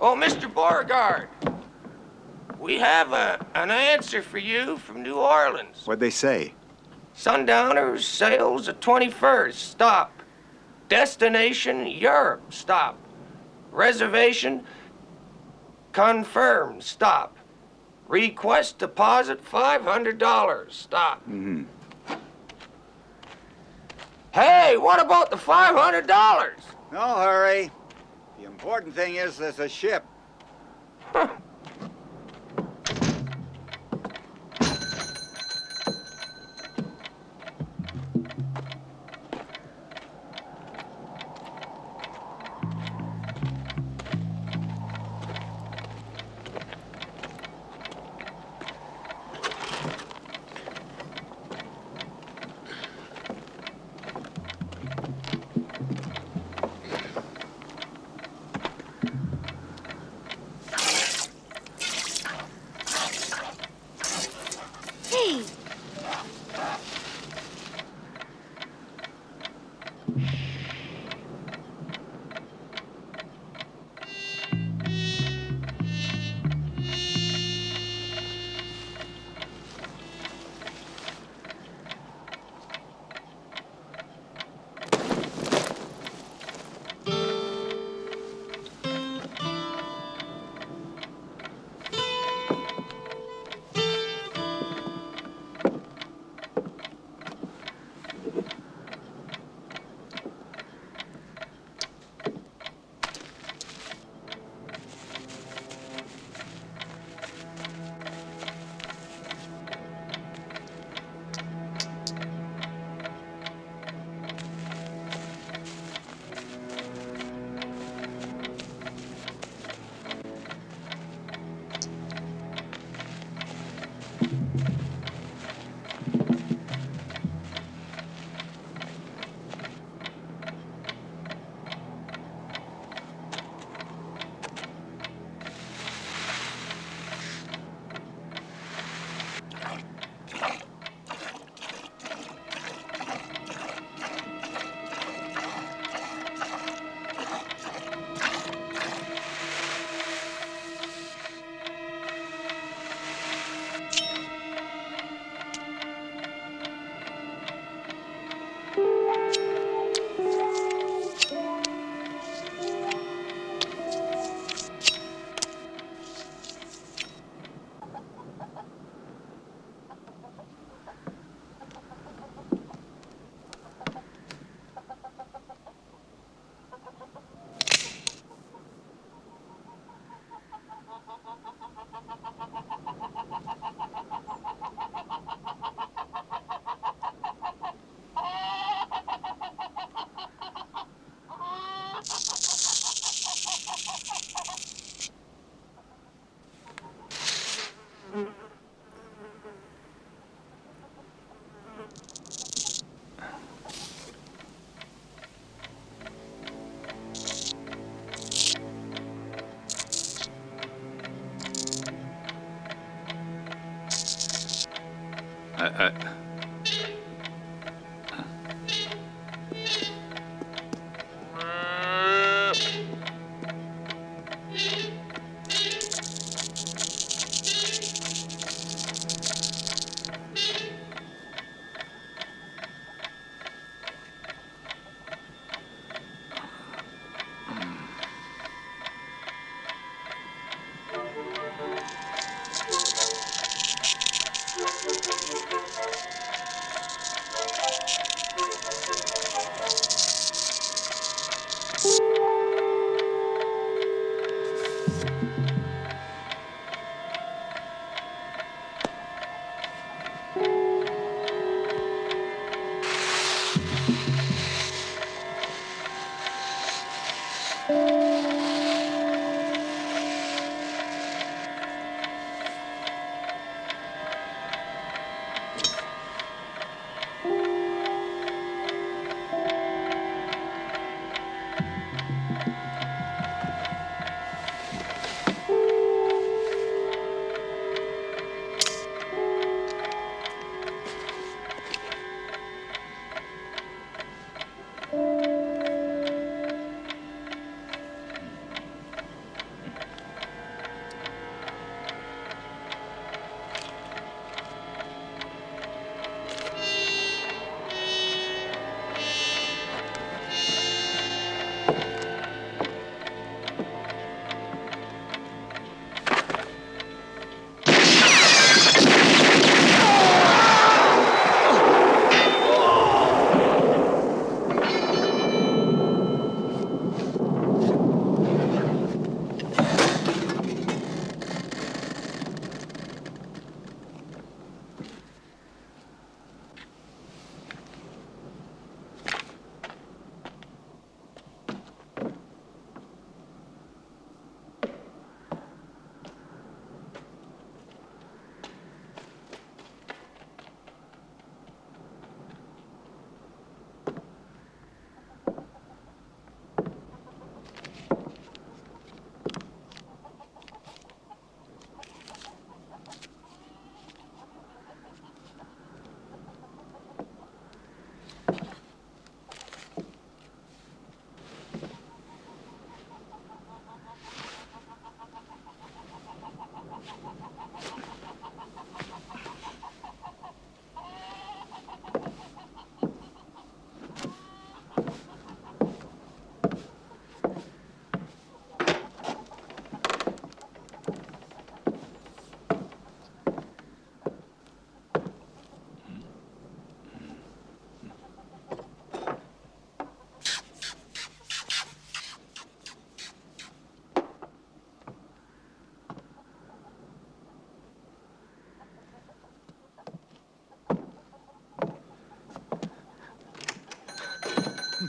Oh, Mr. Beauregard, we have an answer for you from New Orleans. What'd they say? Sundowners, sails the 21st, stop. Destination, Europe, stop. Reservation, confirmed, stop. Request deposit, $500, stop. Mm-hmm. Hey, what about the $500? No hurry. The important thing is there's a ship.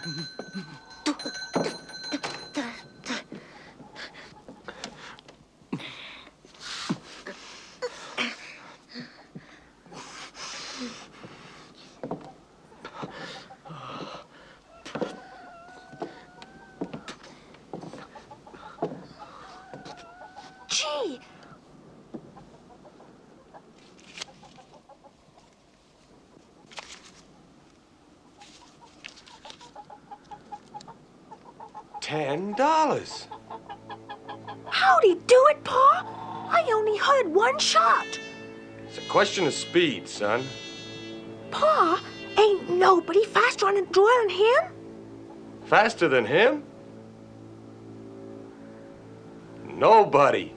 Gee. $10. How'd he do it, Pa? I only heard one shot. It's a question of speed, son. Pa, ain't nobody faster on a draw than him? Faster than him? Nobody.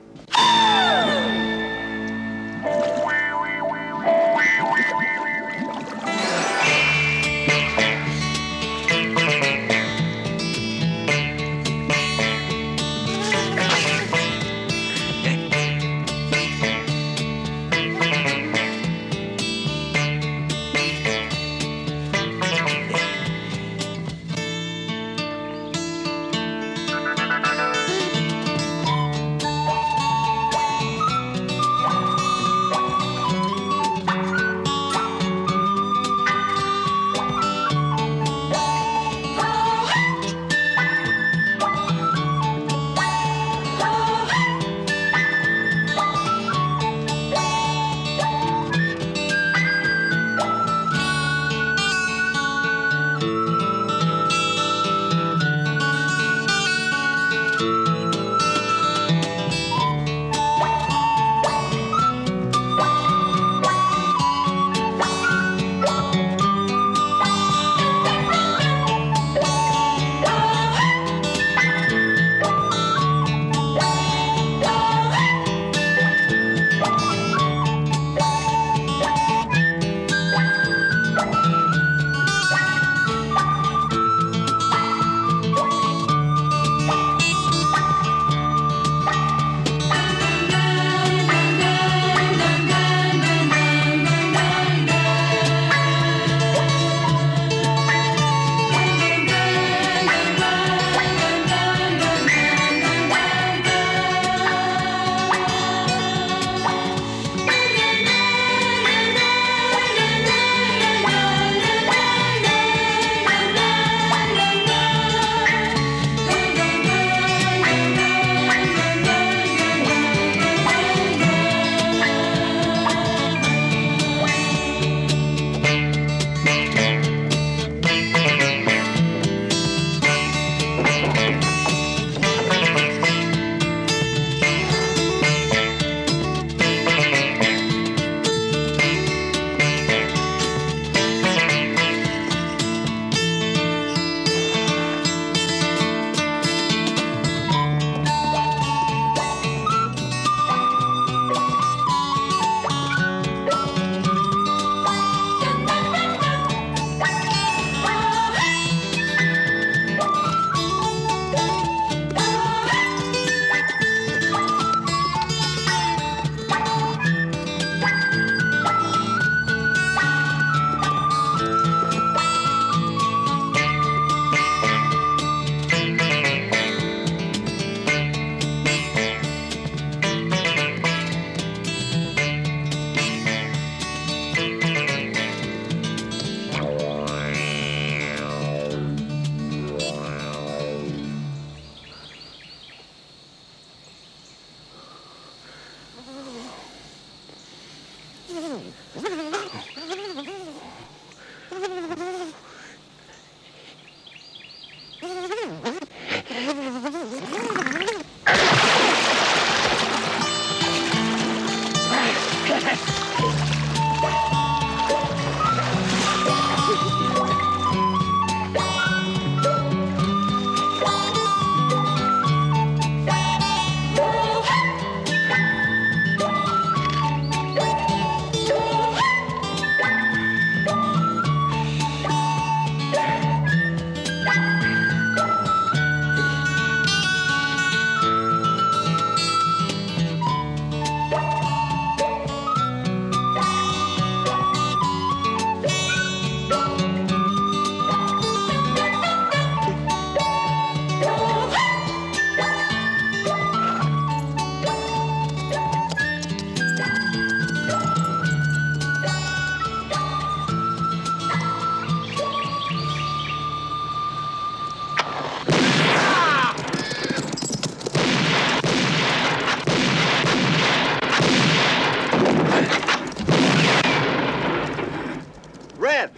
Red!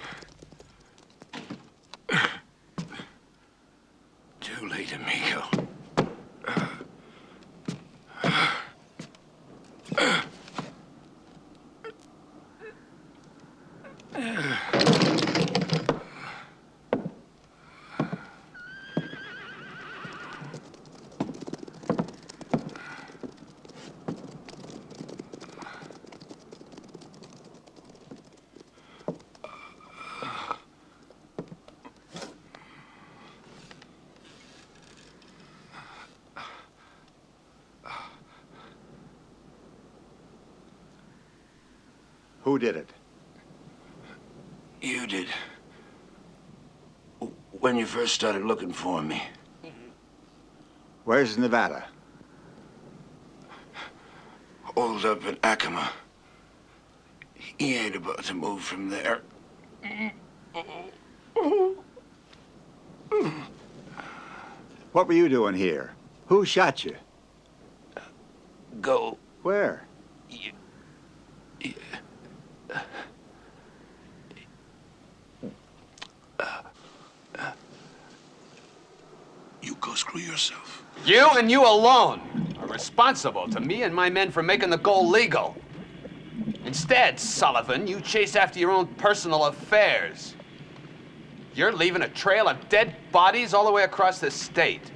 Too late, amigo. Who did it? You did. When you first started looking for me. Where's Nevada? Holed up in Acoma. He ain't about to move from there. What were you doing here? Who shot you? Go. Where? You go screw yourself. You and you alone are responsible to me and my men for making the goal legal. Instead, Sullivan, you chase after your own personal affairs. You're leaving a trail of dead bodies all the way across the state.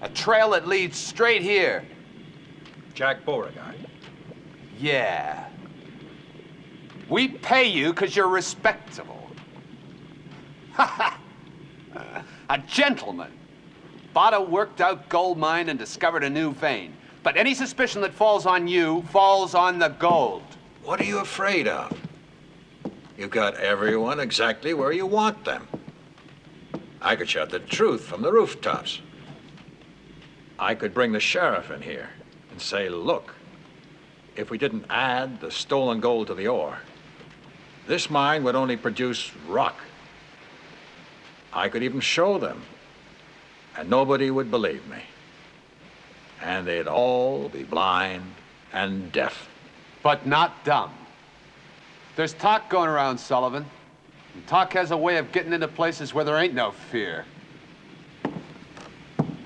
A trail that leads straight here. Jack Beauregard. Yeah. We pay you because you're respectable. A gentleman. Bought a worked-out gold mine and discovered a new vein. But any suspicion that falls on you falls on the gold. What are you afraid of? You've got everyone exactly where you want them. I could shout the truth from the rooftops. I could bring the sheriff in here and say, look, if we didn't add the stolen gold to the ore, this mine would only produce rock. I could even show them, and nobody would believe me. And they'd all be blind and deaf. But not dumb. There's talk going around, Sullivan. And talk has a way of getting into places where there ain't no fear.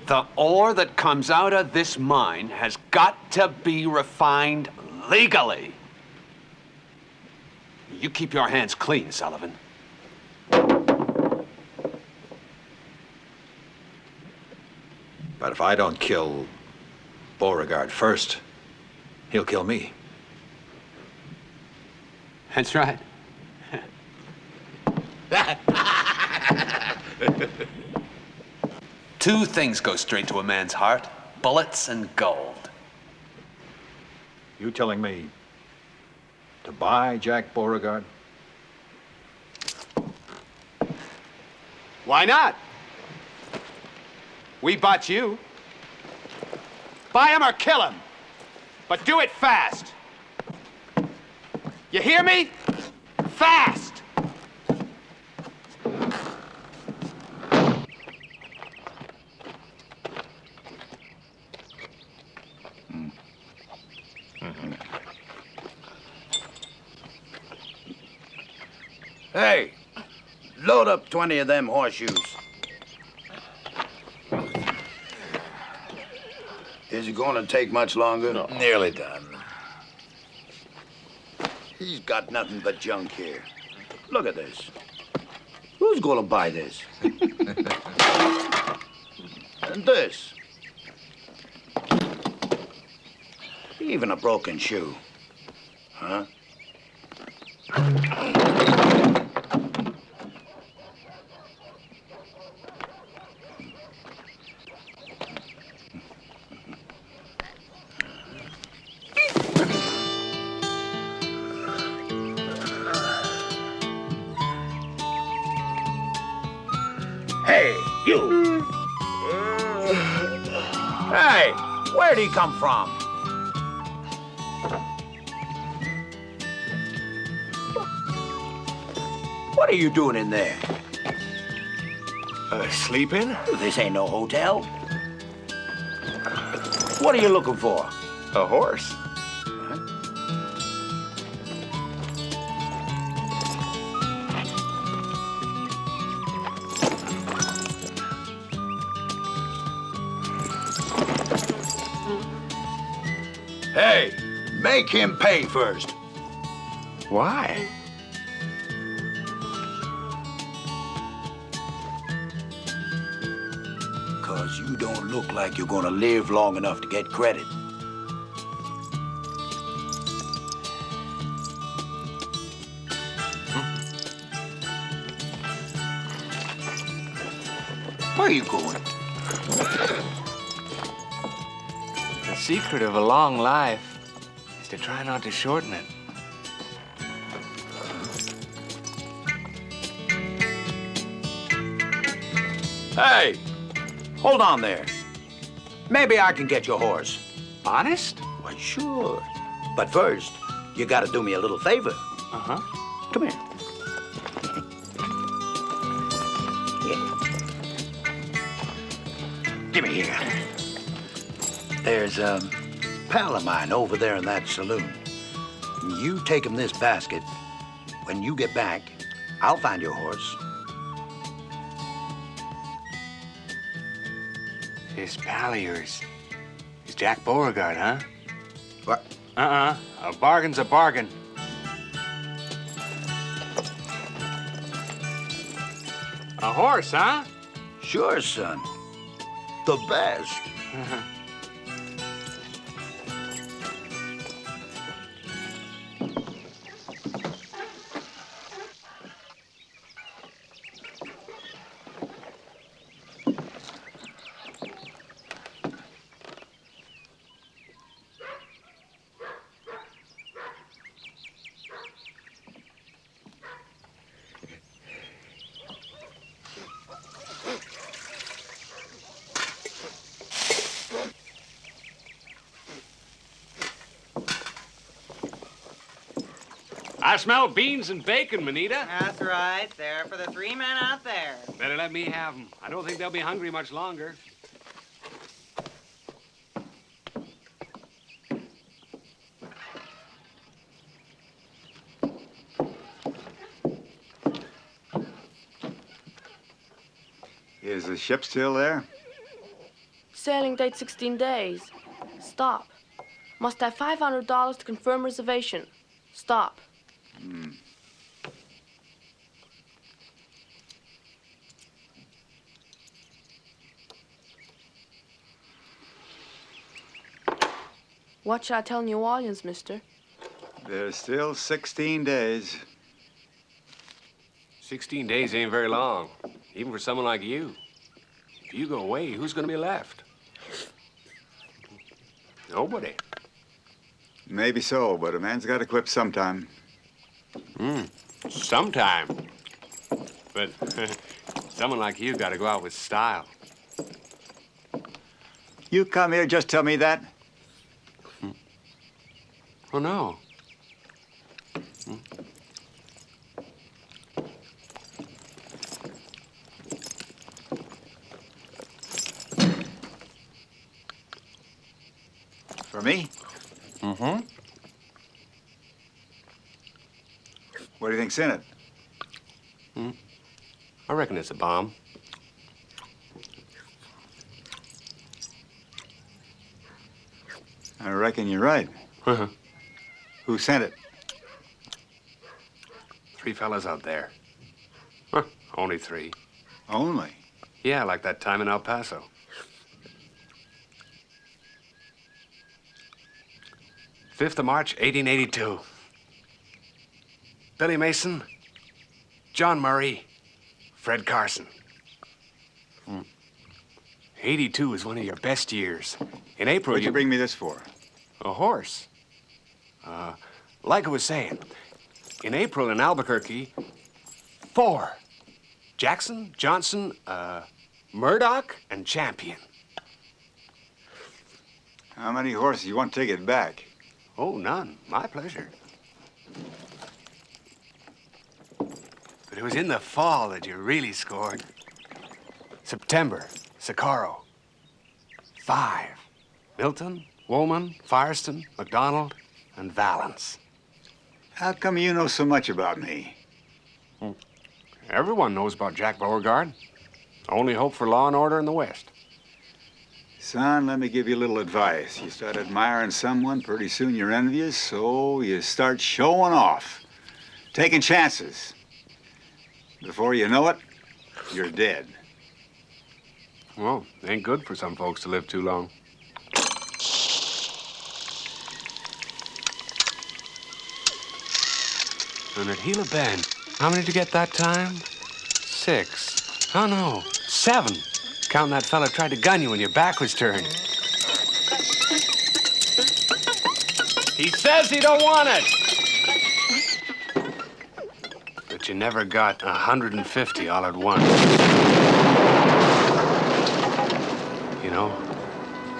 The ore that comes out of this mine has got to be refined legally. You keep your hands clean, Sullivan. But if I don't kill Beauregard first, he'll kill me. That's right. Two things go straight to a man's heart: bullets and gold. You telling me to buy Jack Beauregard? Why not? We bought you. Buy him or kill him. But do it fast. You hear me? Fast! Hey, load up 20 of them horseshoes. Is it gonna take much longer? No. Nearly done. He's got nothing but junk here. Look at this. Who's gonna buy this? And this. Even a broken shoe. Huh? Hey, you! Hey, where'd he come from? What are you doing in there? Sleeping? This ain't no hotel. What are you looking for? A horse? Hey, make him pay first. Why? Because you don't look like you're gonna live long enough to get credit. Where are you going? The secret of a long life is to try not to shorten it. Hey, hold on there. Maybe I can get your horse. Honest? Why, sure. But first, you gotta do me a little favor. Uh-huh. Come here. Give me here. There's a pal of mine over there in that saloon. You take him this basket. When you get back, I'll find your horse. This pal of yours is Jack Beauregard, huh? What? Uh-uh. A bargain's a bargain. A horse, huh? Sure, son. The best. I smell beans and bacon, Manita. That's right. There for the 3 men out there. Better let me have them. I don't think they'll be hungry much longer. Is the ship still there? Sailing date 16 days. Stop. Must have $500 to confirm reservation. Stop. What should I tell New Orleans, mister? There's still 16 days. 16 days ain't very long, even for someone like you. If you go away, who's gonna be left? Nobody. Maybe so, but a man's got to quit sometime. Sometime. But someone like you gotta go out with style. You come here, just tell me that. Oh, no. For me? Mm-hmm. What do you think's in it? I reckon it's a bomb. I reckon you're right. Uh-huh. Who sent it? 3 fellas out there. Huh, only 3. Only? Yeah, like that time in El Paso. Fifth of March, 1882. Billy Mason, John Murray, Fred Carson. 82 is one of your best years. In April, What'd you bring me this for? A horse. Like I was saying, in April in Albuquerque, 4. Jackson, Johnson, Murdoch, and Champion. How many horses you want to take it back? Oh, none. My pleasure. But it was in the fall that you really scored. September, Socorro. 5. Milton, Woolman, Firestone, McDonald, and Valance. How come you know so much about me? Everyone knows about Jack Beauregard. Only hope for law and order in the West. Son, let me give you a little advice. You start admiring someone, pretty soon you're envious, so you start showing off, taking chances. Before you know it, you're dead. Well, ain't good for some folks to live too long. And at Gila Bend, how many did you get that time? 6. Oh, no, 7. Counting that fella tried to gun you when your back was turned. He says he don't want it. But you never got 150 all at once. You know,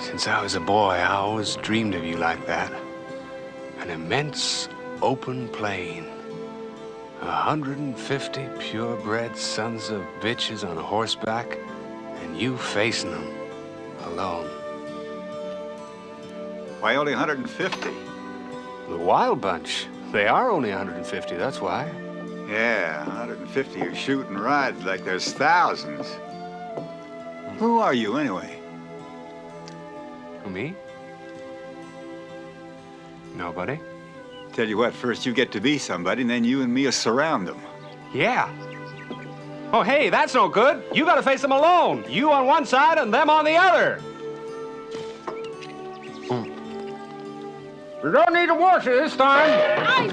since I was a boy, I always dreamed of you like that. An immense open plain. 150 purebred sons of bitches on horseback, and you facing them alone. Why only 150? The wild bunch. They are only 150, that's why. Yeah, 150 who shoot and ride like there's thousands. Who are you, anyway? Who, me? Nobody. Tell you what, first you get to be somebody, and then you and me will surround them. Yeah. Oh, hey, that's no good. You gotta face them alone. You on one side and them on the other. You don't need to wash it this time.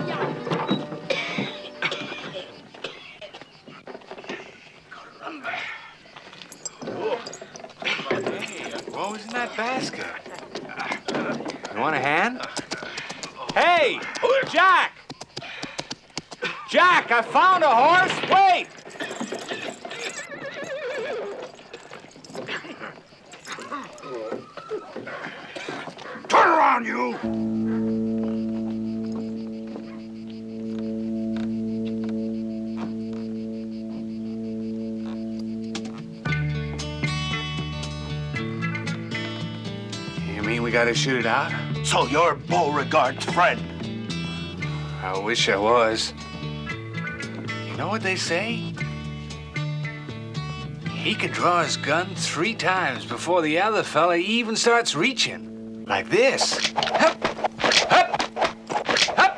What was in that basket? You want a hand? Hey, Jack! Jack, I found a horse. Wait! Turn around, you! You mean we gotta shoot it out? So you're Beauregard's friend? I wish I was. You know what they say? He could draw his gun 3 times before the other fella even starts reaching. Like this. Hup, hup, hup.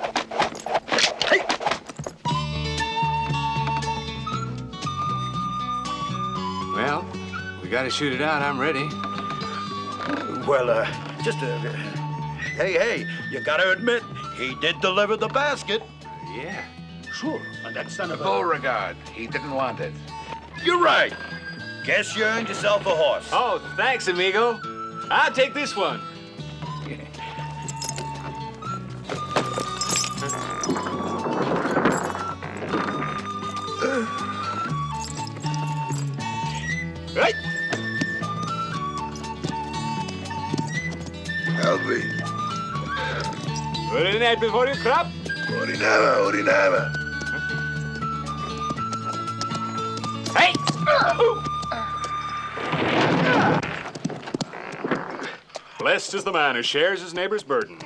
Hey. Well, we gotta shoot it out. I'm ready. Well, hey, you gotta admit, he did deliver the basket. Yeah. Sure, and that son of a... Beauregard, he didn't want it. You're right. Guess you earned yourself a horse. Oh, thanks, amigo. I'll take this one. Right. Help me. Put it in that before you crop. Orinava. Hey! Blessed is the man who shares his neighbor's burdens.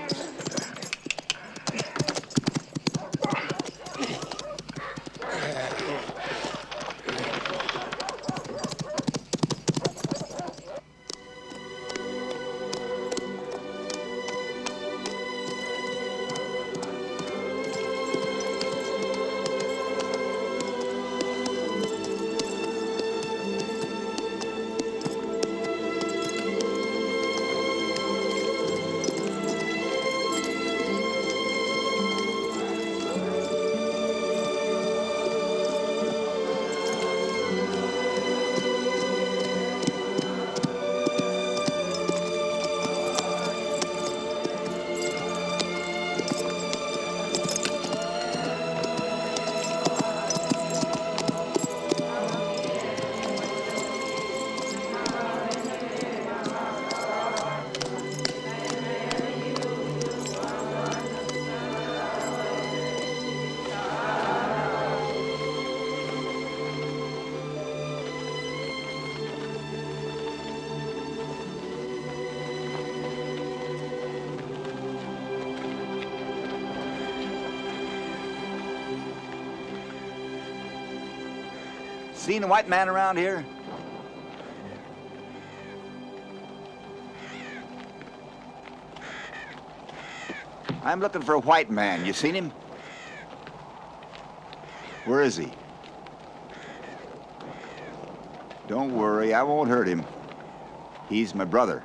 Seen a white man around here? I'm looking for a white man. You seen him? Where is he? Don't worry, I won't hurt him. He's my brother.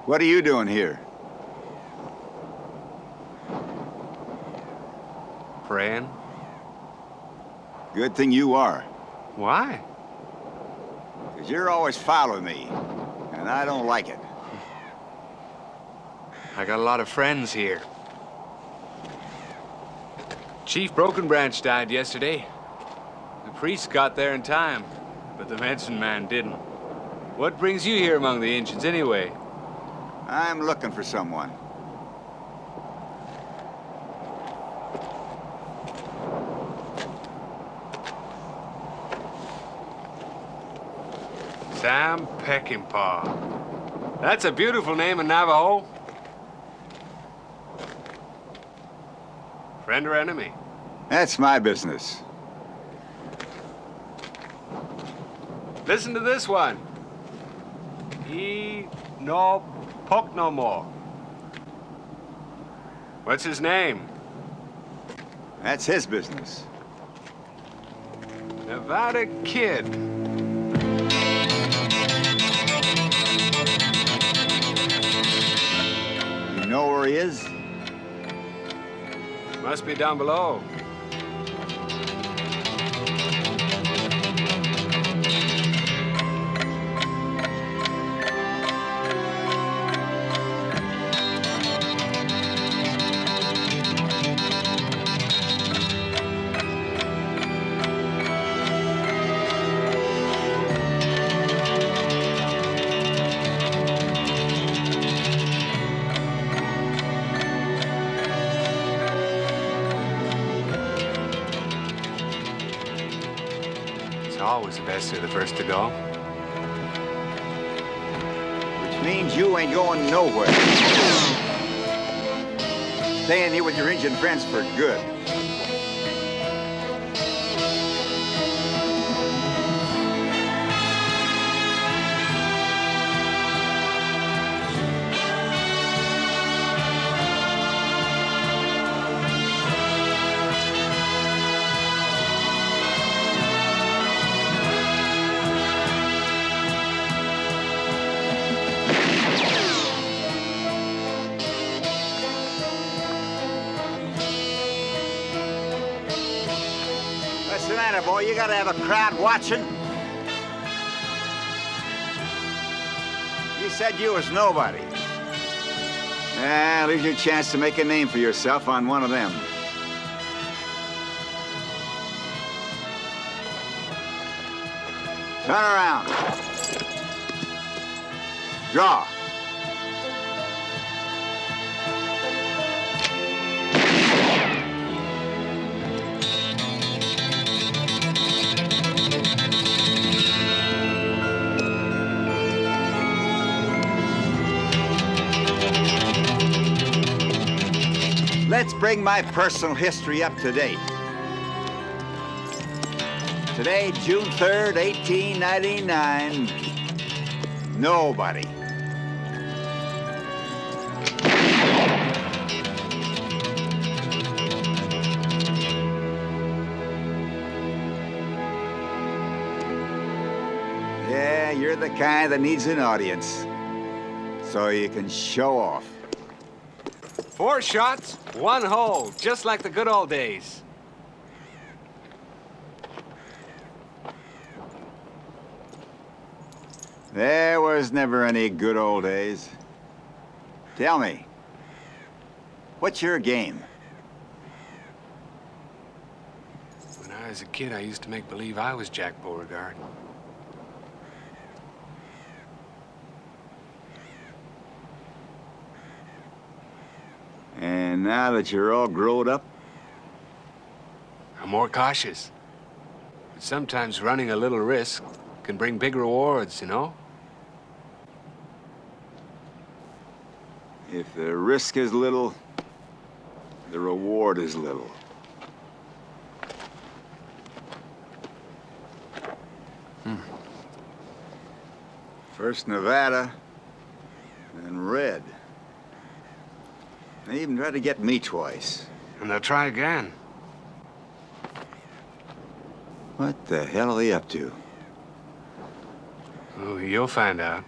What are you doing here? Praying? Good thing you are. Why? Because you're always following me, and I don't like it. I got a lot of friends here. Chief Broken Branch died yesterday. The priest got there in time, but the medicine man didn't. What brings you here among the ancients anyway? I'm looking for someone. Sam Peckinpah. That's a beautiful name in Navajo. Friend or enemy? That's my business. Listen to this one. He no poke no more. What's his name? That's his business. Nevada Kid. You know where he is? Must be down below. Always the best are the first to go. Which means you ain't going nowhere. Staying here with your Indian friends for good. Boy, you gotta have a crowd watching. You said you was nobody. Here's your chance to make a name for yourself on one of them. Turn around. Draw. Let's bring my personal history up to date. Today, June 3rd, 1899, nobody. Yeah, you're the kind that needs an audience, so you can show off. 4 shots, 1 hole, just like the good old days. There was never any good old days. Tell me, what's your game? When I was a kid, I used to make believe I was Jack Beauregard. And now that you're all grown up? I'm more cautious. Sometimes running a little risk can bring big rewards, you know? If the risk is little, the reward is little. First Nevada, then Red. They even tried to get me twice. And they'll try again. What the hell are they up to? Oh, you'll find out.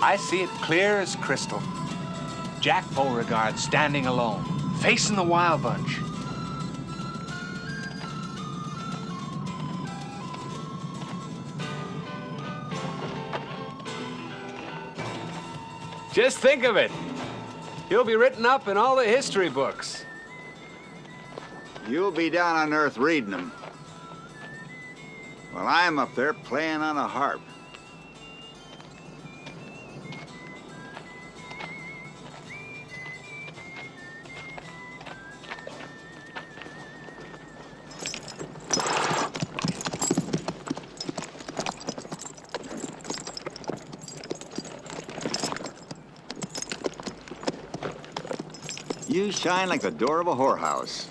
I see it clear as crystal. Jack Beauregard standing alone, facing the Wild Bunch. Just think of it. He'll be written up in all the history books. You'll be down on Earth reading them. While I'm up there playing on a harp. You shine like the door of a whorehouse.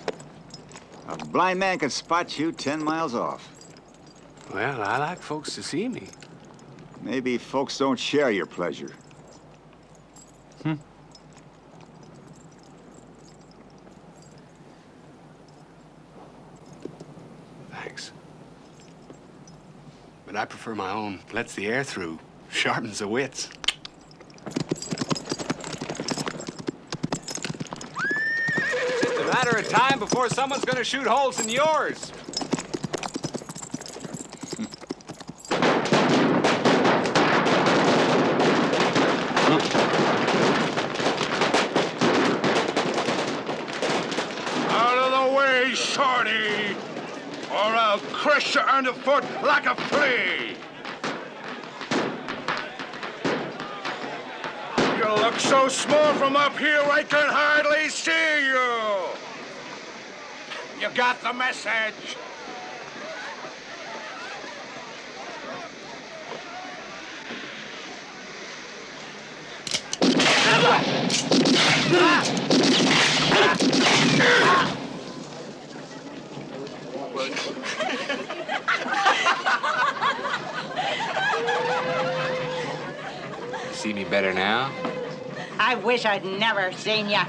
A blind man can spot you 10 miles off. Well, I like folks to see me. Maybe folks don't share your pleasure. Thanks. But I prefer my own. Lets the air through. Sharpens the wits. It's a matter of time before someone's gonna shoot holes in yours. Out of the way, shorty, or I'll crush you underfoot like a flea. You look so small from up here, I can hardly see you. You got the message? see me better now? I wish I'd never seen ya.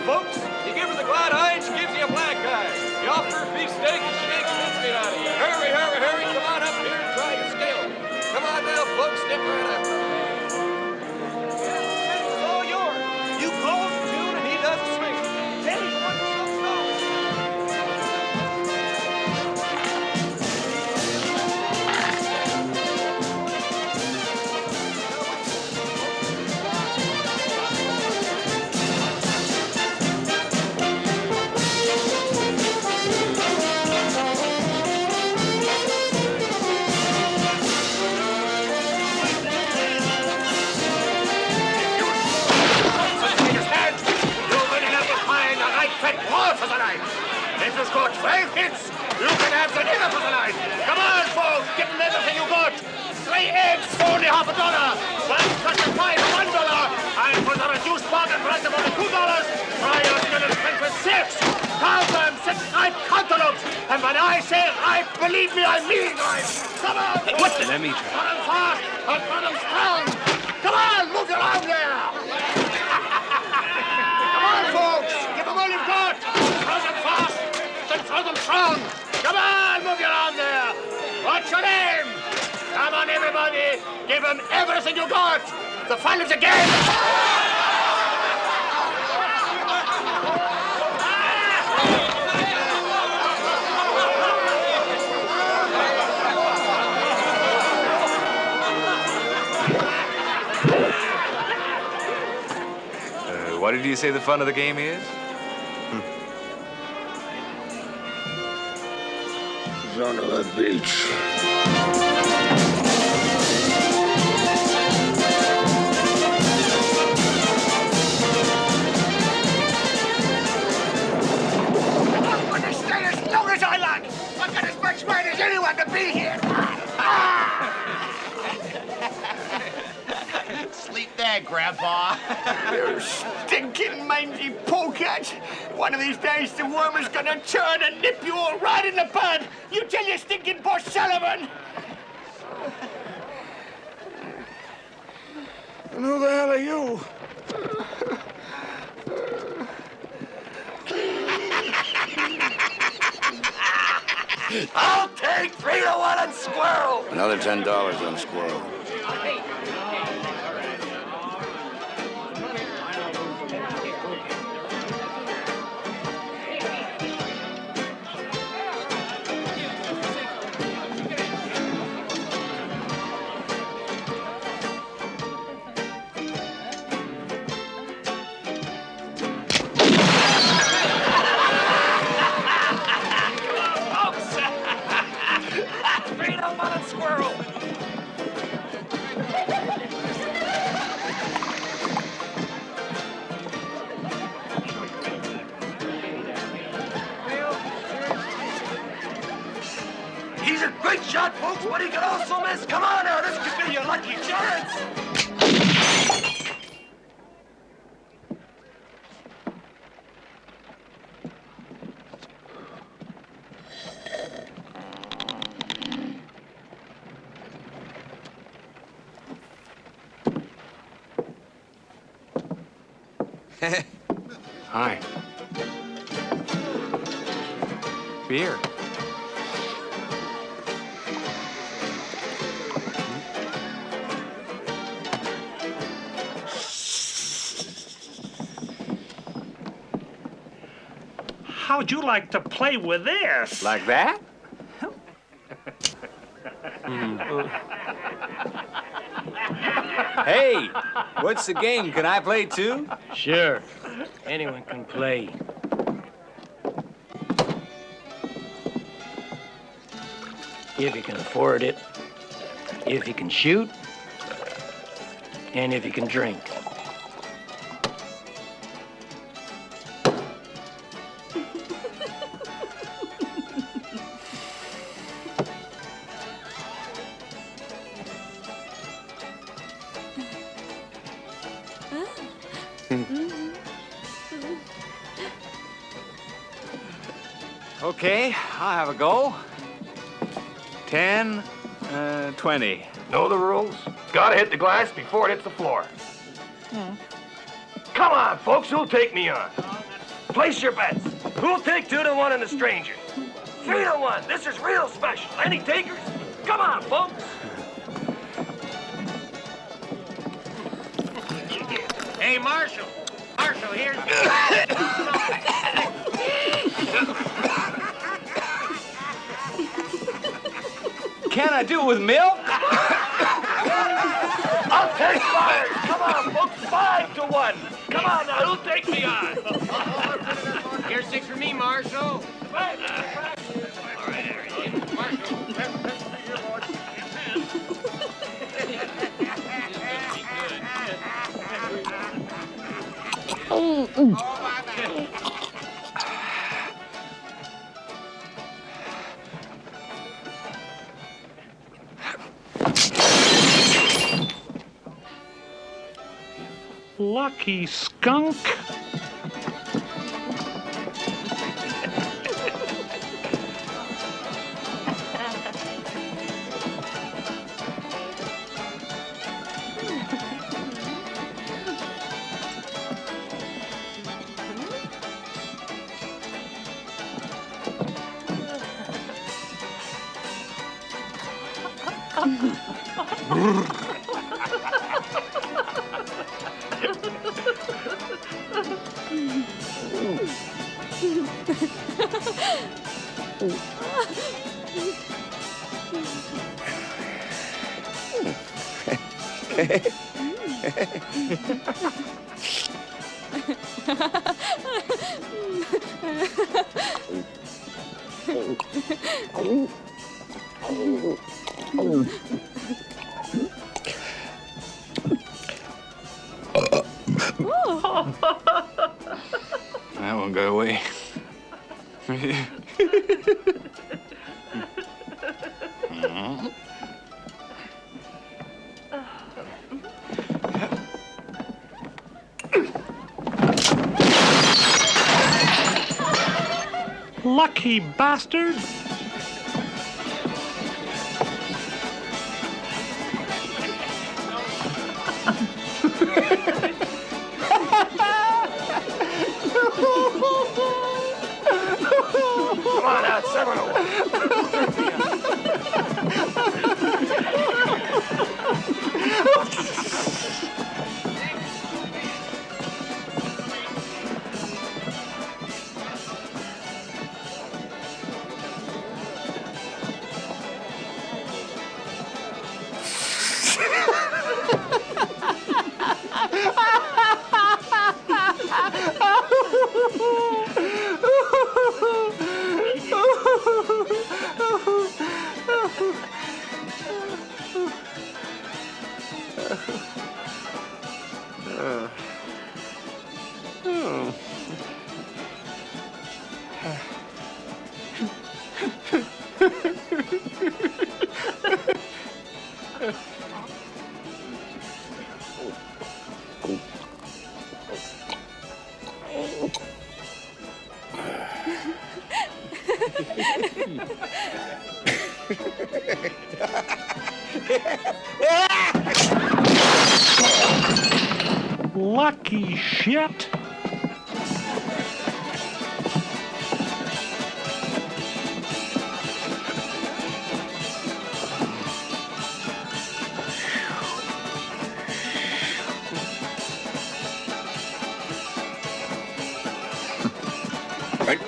Folks, you give her the glad eye and she gives you a black eye. You offer her a beef steak and she makes mincemeat out of you. Hurry, hurry, hurry, come on up here and try your skill. Come on now, folks, step right up. It's all yours. You call the tune and he does the swing. Hey, what the If you score 12 hits, you can have the dinner for the night. Come on, folks, give them everything you got. 3 eggs for only $half a dollar. 1 cut of pie for $1. And for the reduced bargain price of only $2, try your skill and strength with 6. Count them, 6 right cantaloupes. And when I say right, believe me, I mean right. Come on, Hey, what the? Let me try. Run them fast and run them strong. Come on, move your arm there. Come on, folks, give them all you've got. Throw them fast. Throw them strong. Come on, move your arm there. What's your name? Come on, everybody. Give them everything you got. The fun is the game. What did you say the fun of the game is? On the beach. I'm going to stay as long as I like. I've got as much right as anyone to be here. Sleep there, Grandpa. You stinking mangy polecat. One of these days, the worm is gonna turn and nip you all right in the bud. You tell your stinking boss Sullivan. And who the hell are you? I'll take 3 to 1 on Squirrel. Another $10 on Squirrel. He's a great shot, folks, but he can also miss. Come on now, this could be your lucky chance. Hi. Beer. how'd you like to play with this? Like that? Hey, what's the game? Can I play too? Sure. Anyone can play. If you can afford it, if you can shoot, and if you can drink. Okay, I'll have a go. 10, 20. Know the rules? Gotta hit the glass before it hits the floor. Come on, folks, who'll take me on? Place your bets. Who'll take 2 to 1 on the stranger? 3 to 1. This is real special. Any takers? Come on, folks. Hey, Marshall. Marshall, here's... Can I do it with milk? I'll take 5. Come on, folks. 5 to 1. Come on now, who'll take me on? Here's 6 for me, Marshall. All right, Harry. Marshall. Lucky skunk. That one got away. Lucky bastard. Come on out, 7 to 1. Lucky shit. Right.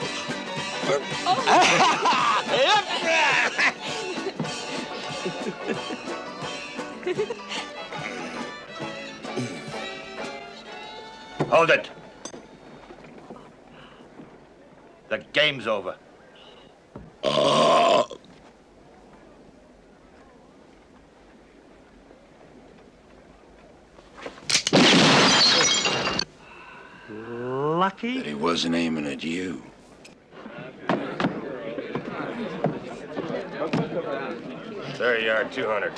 Hold it. The game's over. Lucky? But he wasn't aiming at you. There you are, 200.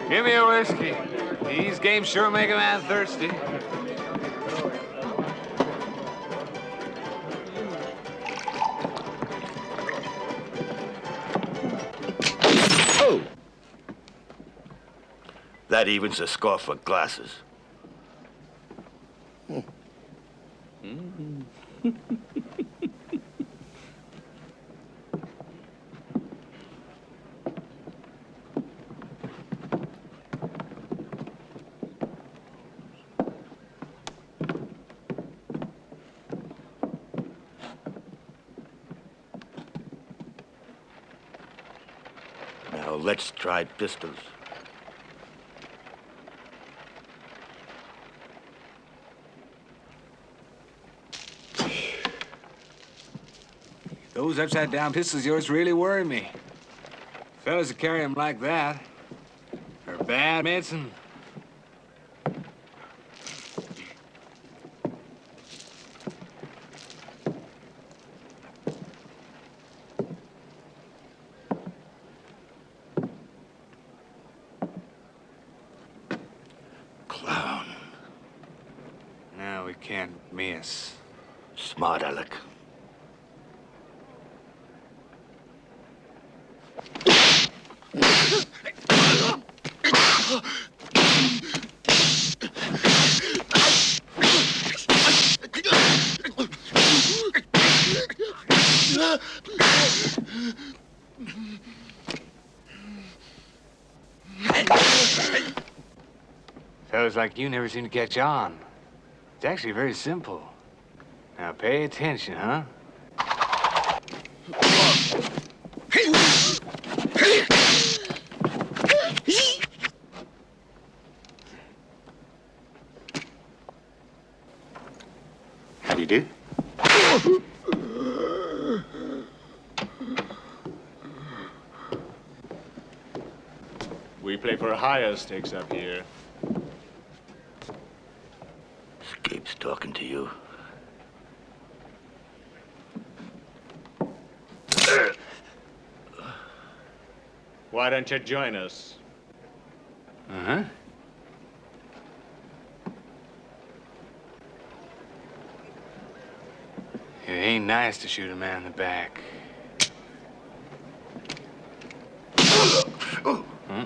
Give me a whiskey. These games sure make a man thirsty. Oh! That evens the score for glasses. Now let's try pistols. Those upside-down pistols of yours really worry me. Fellas that carry them like that are bad medicine. Clown. Now we can't miss. Smart aleck. Fellas like you never seem to catch on. It's actually very simple. Now pay attention, huh? How do you do? We play for higher stakes up here. Escape's talking to you. Why don't you join us? Uh-huh. It ain't nice to shoot a man in the back. Hmm?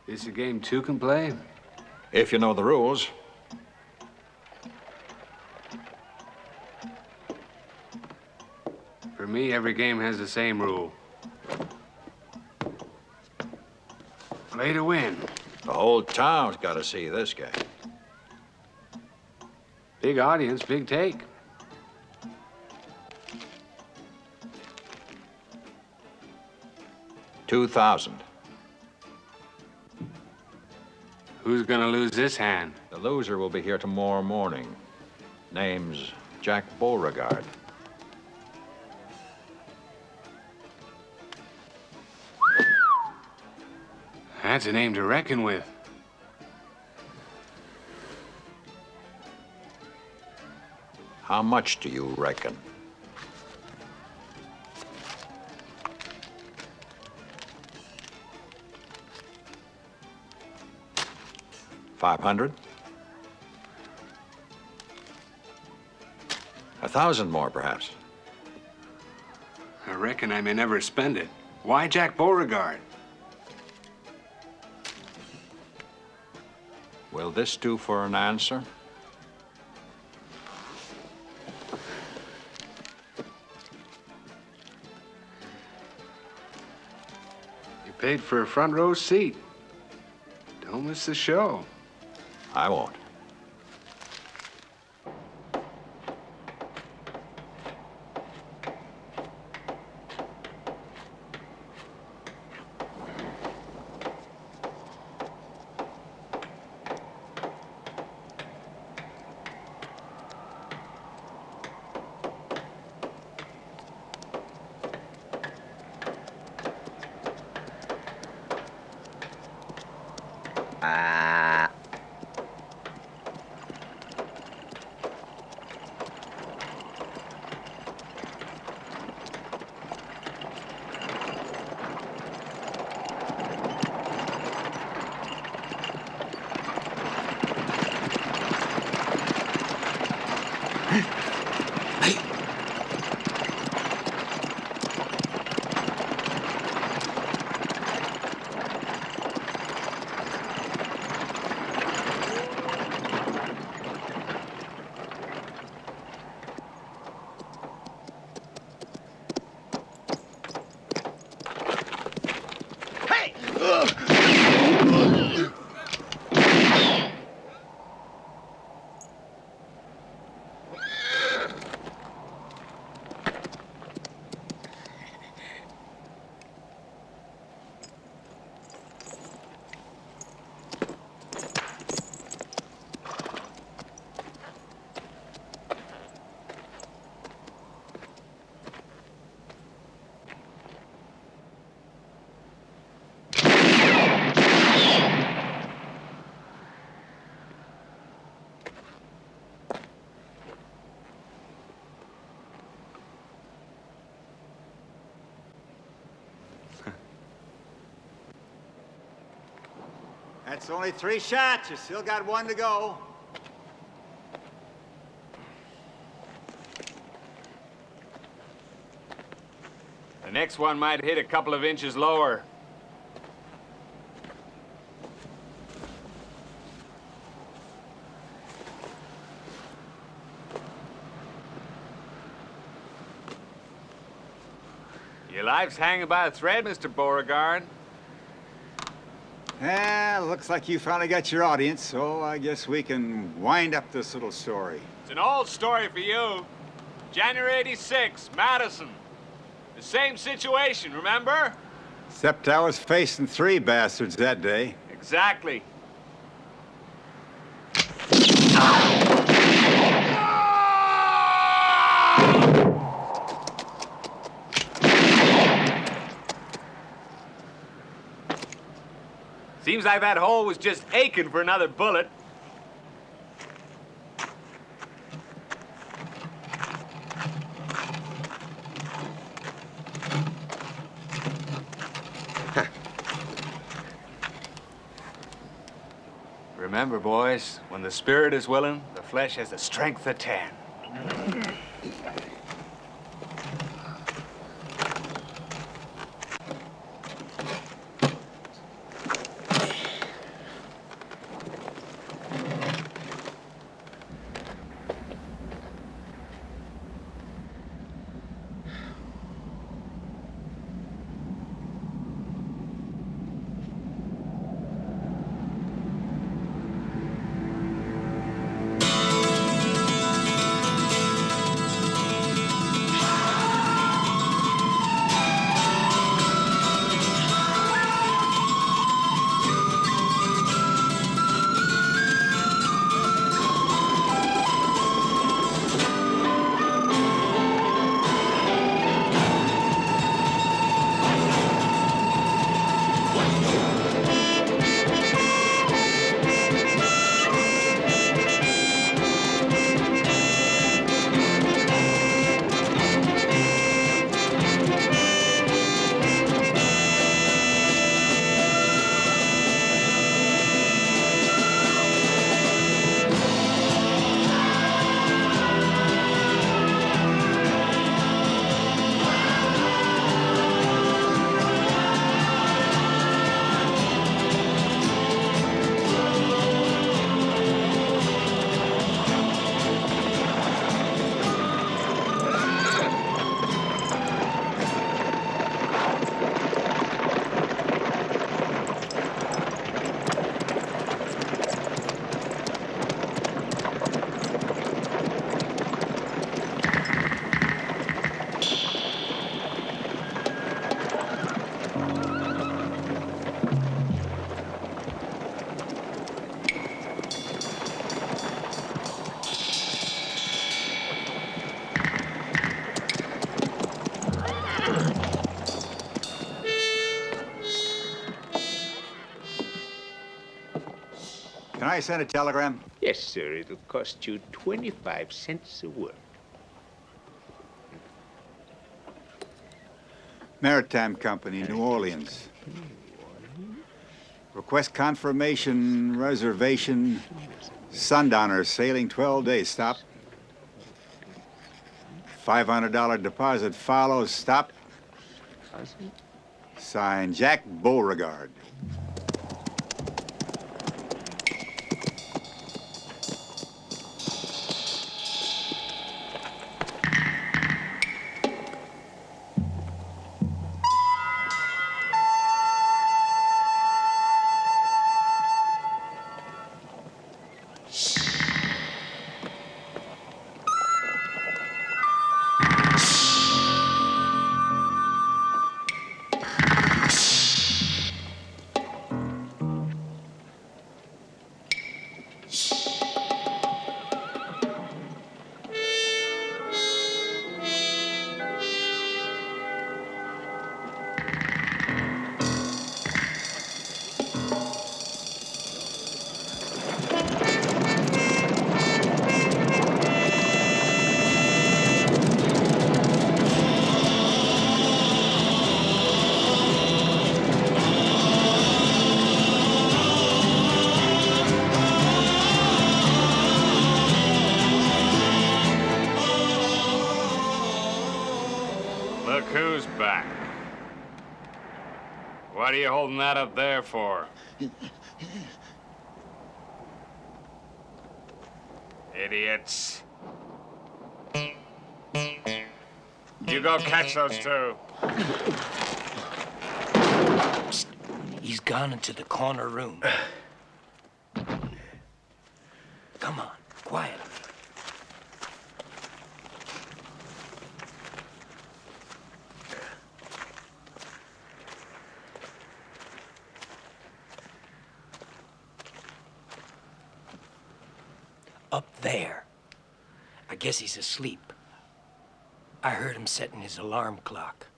This a game two can play? If you know the rules. For me, every game has the same rule. Play to win. The whole town's got to see this guy. Big audience, big take. $2,000. Who's gonna lose this hand? The loser will be here tomorrow morning. Name's Jack Beauregard. That's a name to reckon with. How much do you reckon? 500? 1,000 more, perhaps. I reckon I may never spend it. Why Jack Beauregard? Will this do for an answer? You paid for a front row seat. Don't miss the show. I won't. That's only 3 shots. You still got 1 to go. The next one might hit a couple of inches lower. Your life's hanging by a thread, Mr. Beauregard. Well, looks like you finally got your audience, so I guess we can wind up this little story. It's an old story for you. January '86, Madison. The same situation, remember? Except I was facing 3 bastards that day. Exactly. Seems like that hole was just aching for another bullet. Remember, boys, when the spirit is willing, the flesh has the strength of 10. I send a telegram? Yes, sir. It'll cost you 25 cents a word. Maritime Company, New Orleans. Request confirmation, reservation, Sundowner, sailing 12 days. Stop. $500 deposit follows. Stop. Signed, Jack Beauregard. Look who's back. What are you holding that up there for? Idiots. You go catch those two. Psst. He's gone into the corner room. Come on, quiet. Up there. I guess he's asleep. I heard him setting his alarm clock.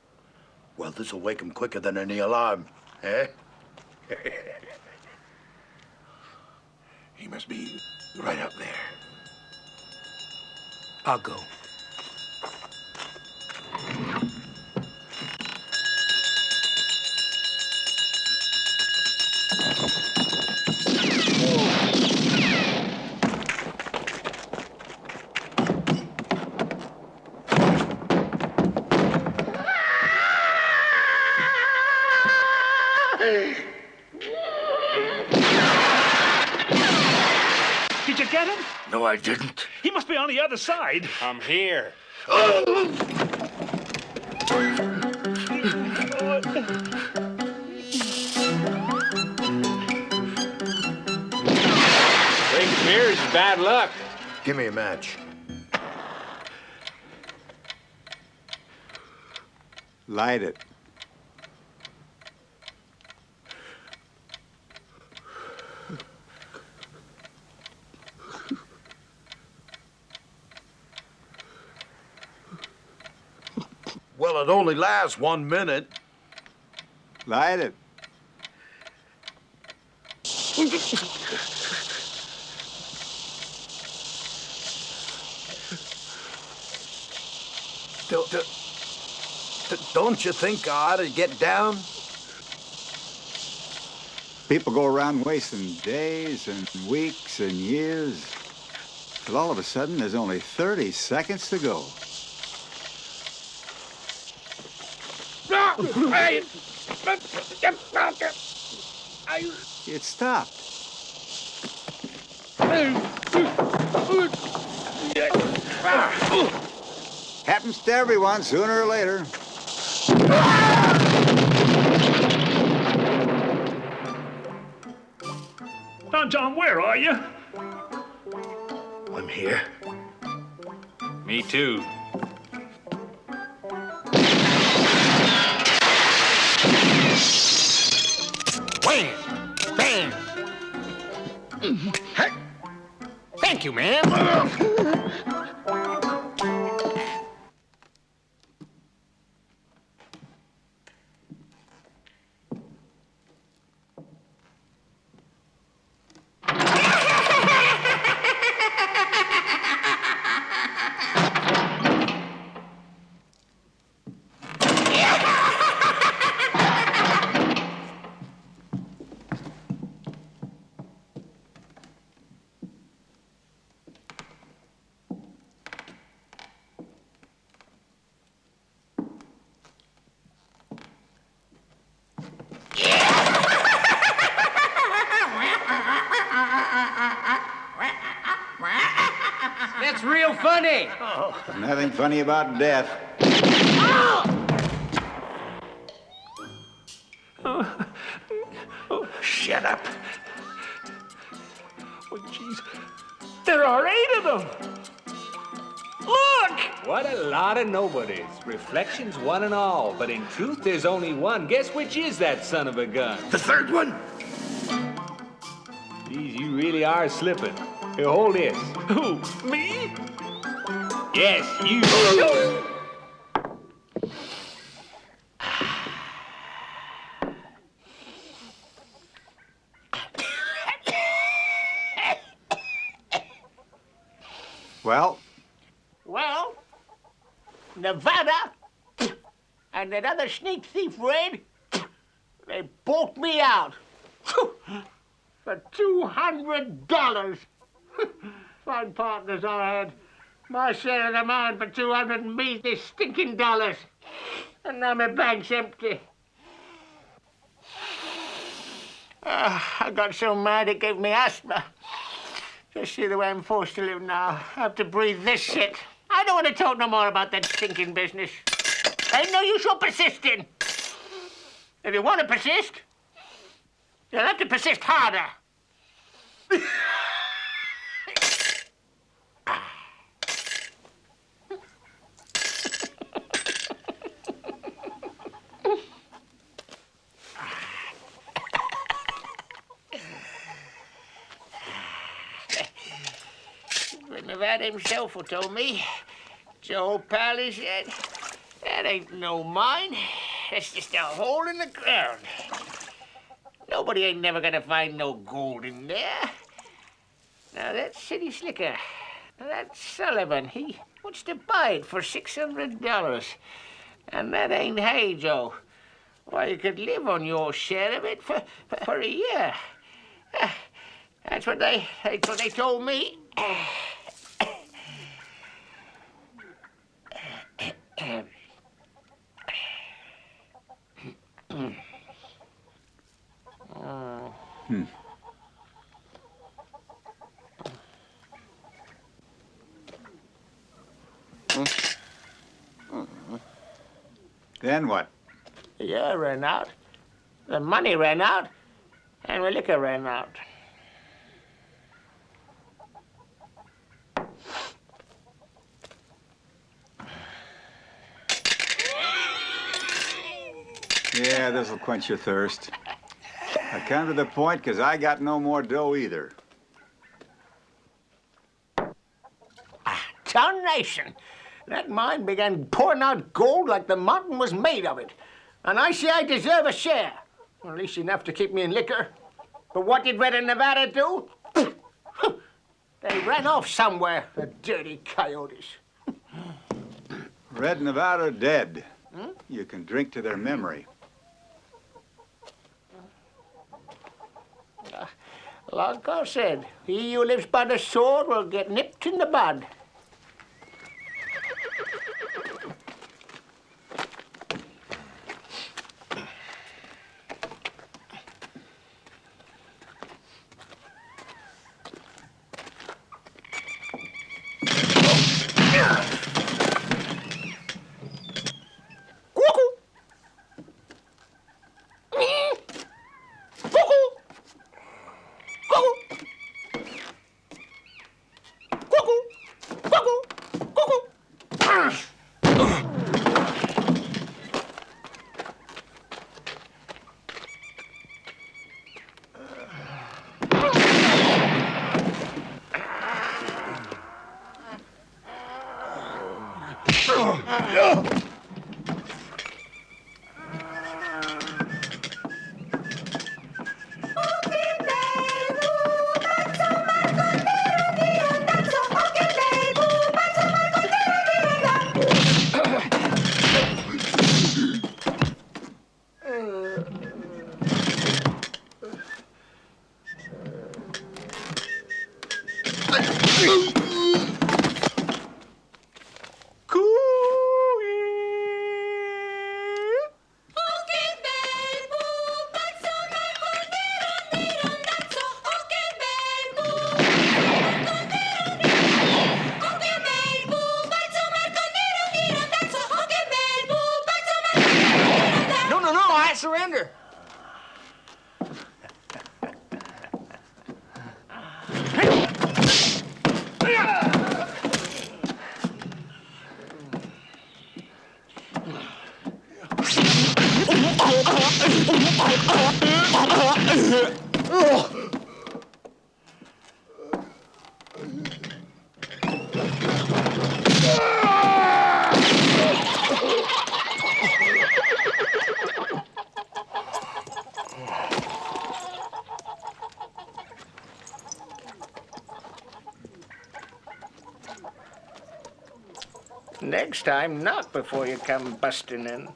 Well, this'll wake him quicker than any alarm, eh? He must be right up there. I'll go. Did you get him? No, I didn't. He must be on the other side. I'm here. Drinking beer is bad luck. Give me a match. Light it. Well, it only lasts 1 minute. Light it. Don't you think I ought to get down? People go around wasting days and weeks and years. But all of a sudden, there's only 30 seconds to go. It stopped. Happens to everyone sooner or later. Don John, where are you? I'm here. Me too. Wham! Bam! Thank you, man. funny? Nothing funny about death. Shut up. Oh, jeez. There are 8 of them. Look! What a lot of nobodies. Reflections one and all, but in truth there's only one. Guess which is that son of a gun? The third one? Geez, you really are slipping. Here, hold this. Who, me? Yes, you. Well? Well, Nevada and that other sneak thief, Red, they bought me out for $200. Fine partners I had. My share of the mine for 200 and me this stinking dollars. And now my bank's empty. I got so mad it gave me asthma. Just see the way I'm forced to live now. I have to breathe this shit. I don't want to talk no more about that stinking business. Ain't no use you're persisting. If you want to persist, you'll have to persist harder. Nevada himself told me. Joe pal, he said, that ain't no mine. That's just a hole in the ground. Nobody ain't never gonna find no gold in there. Now, that city slicker, that Sullivan, he wants to buy it for $600. And that ain't hay, Joe. Why, you could live on your share of it for a year. That's what they told me. Then what? The year ran out, the money ran out, and the liquor ran out. Yeah, this'll quench your thirst. I come to the point because I got no more dough either. Tarnation! That mine began pouring out gold like the mountain was made of it. And I say I deserve a share. Or at least enough to keep me in liquor. But what did Red and Nevada do? They ran off somewhere, the dirty coyotes. Red and Nevada are dead. You can drink to their memory. Like I said, he who lives by the sword will get nipped in the bud. I surrender. Next time, knock before you come busting in.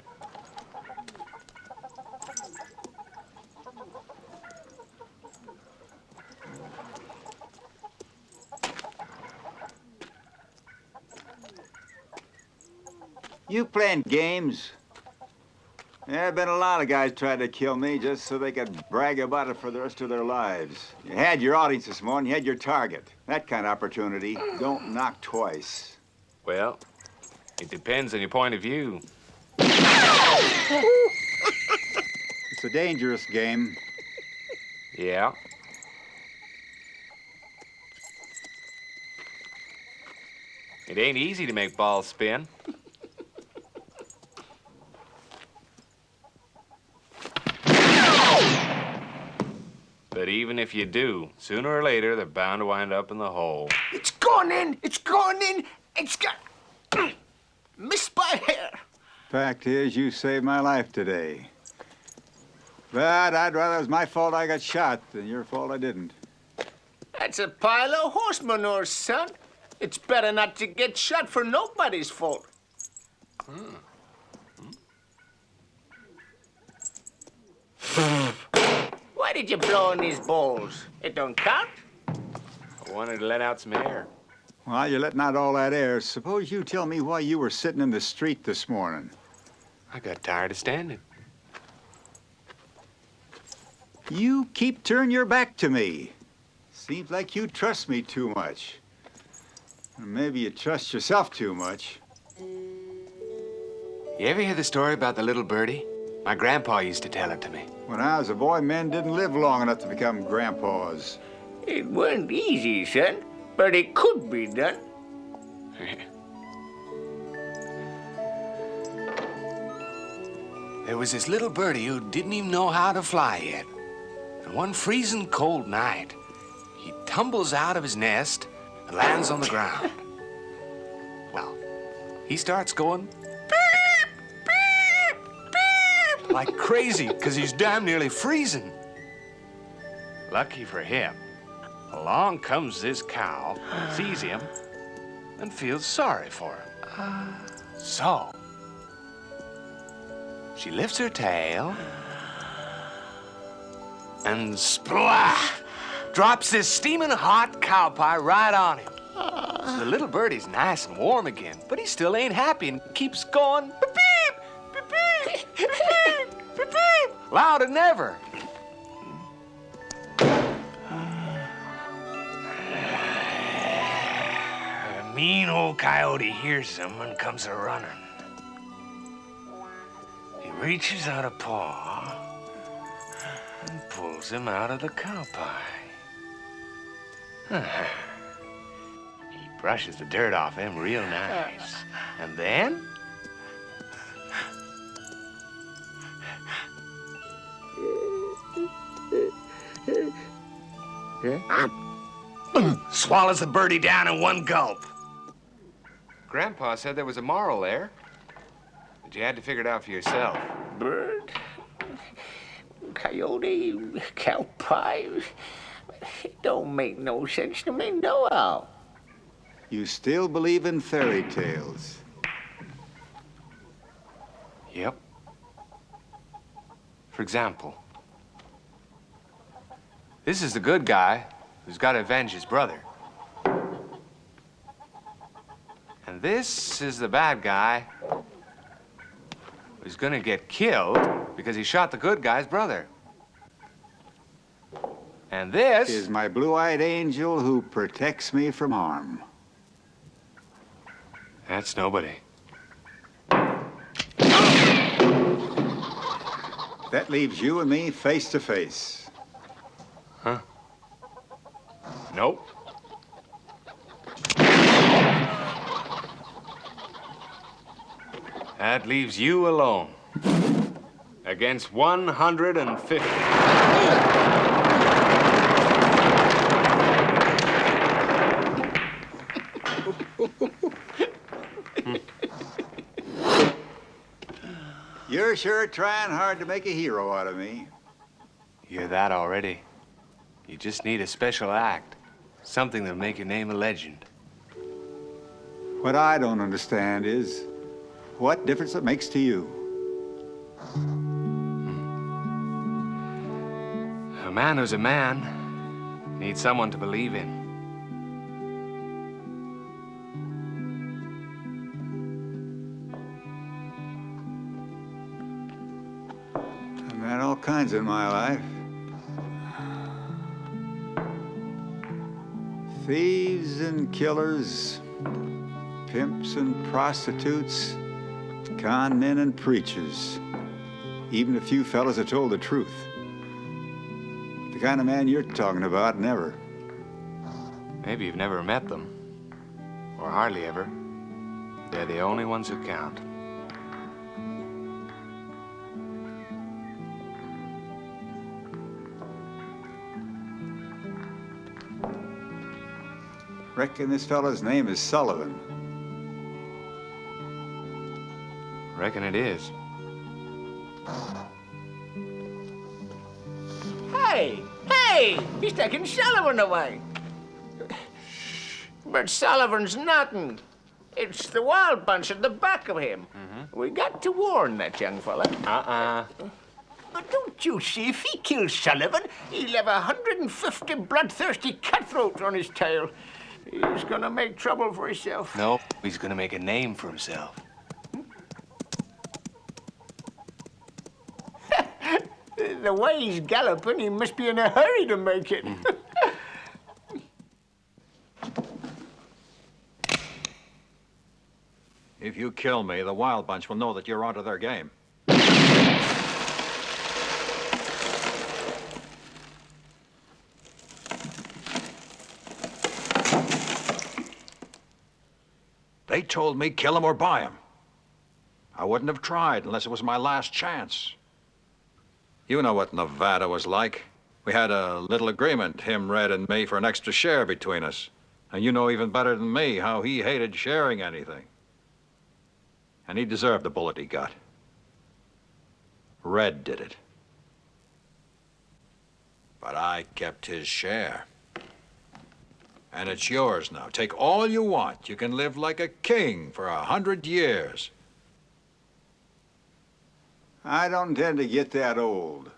You playing games? There have been a lot of guys tried to kill me just so they could brag about it for the rest of their lives. You had your audience this morning, you had your target. That kind of opportunity don't knock twice. Well, it depends on your point of view. It's a dangerous game. Yeah. It ain't easy to make balls spin. But even if you do, sooner or later, they're bound to wind up in the hole. It's gone in! It's gone in! It's got... missed by a hair. Fact is, you saved my life today. But I'd rather it was my fault I got shot than your fault I didn't. That's a pile of horse manure, son. It's better not to get shot for nobody's fault. Why did you blow in these bowls? It don't count? I wanted to let out some air. While you're letting out all that air, suppose you tell me why you were sitting in the street this morning. I got tired of standing. You keep turning your back to me. Seems like you trust me too much. Or maybe you trust yourself too much. You ever hear the story about the little birdie? My grandpa used to tell it to me. When I was a boy, men didn't live long enough to become grandpas. It weren't easy, son, but it could be done. There was this little birdie who didn't even know how to fly yet. And one freezing cold night, he tumbles out of his nest and lands on the ground. Well, he starts going beep, beep, beep, like crazy, because he's damn nearly freezing. Lucky for him, along comes this cow, sees him, and feels sorry for him. So, she lifts her tail and splash! Drops this steaming hot cow pie right on him. So the little birdie's nice and warm again, but he still ain't happy and keeps going beep, beep, beep, beep, beep, beep, beep, louder than ever. A mean old coyote hears him and comes a-running. He reaches out a paw and pulls him out of the cow pie. He brushes the dirt off him real nice. And then... swallows the birdie down in one gulp. Grandpa said there was a moral there, but you had to figure it out for yourself. Bird, coyote, cow pie. It don't make no sense to me, no how. You still believe in fairy tales? Yep. For example, this is the good guy who's got to avenge his brother. And this is the bad guy who's gonna get killed because he shot the good guy's brother. And this is my blue-eyed angel who protects me from harm. That's nobody. That leaves you and me face to face. Huh? Nope. That leaves you alone. Against 150. You're sure trying hard to make a hero out of me. You're that already. You just need a special act. Something that'll make your name a legend. What I don't understand is what difference it makes to you. A man who's a man needs someone to believe in. I've had all kinds in my life. Thieves and killers, pimps and prostitutes, con men and preachers. Even a few fellas that told the truth. The kind of man you're talking about, never. Maybe you've never met them. Or hardly ever. They're the only ones who count. Reckon this fella's name is Sullivan. Reckon it is. Hey! Hey! He's taking Sullivan away. But Sullivan's nothing. It's the wild bunch at the back of him. We got to warn that young fella. But don't you see, if he kills Sullivan, he'll have 150 bloodthirsty cutthroats on his tail. He's gonna make trouble for himself. No, he's gonna make a name for himself. The way he's galloping, he must be in a hurry to make it. If you kill me, the Wild Bunch will know that you're onto their game. They told me kill him or buy him. I wouldn't have tried unless it was my last chance. You know what Nevada was like. We had a little agreement, him, Red, and me, for an extra share between us. And you know even better than me how he hated sharing anything. And he deserved the bullet he got. Red did it. But I kept his share. And it's yours now. Take all you want. You can live like a king for 100 years. I don't intend to get that old.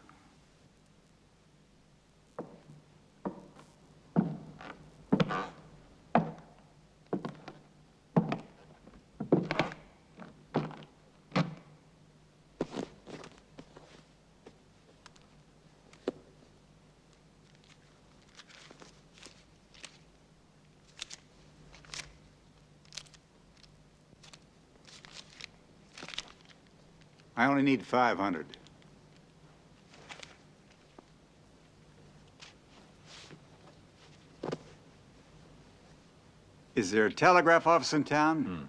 I only need 500. Is there a telegraph office in town?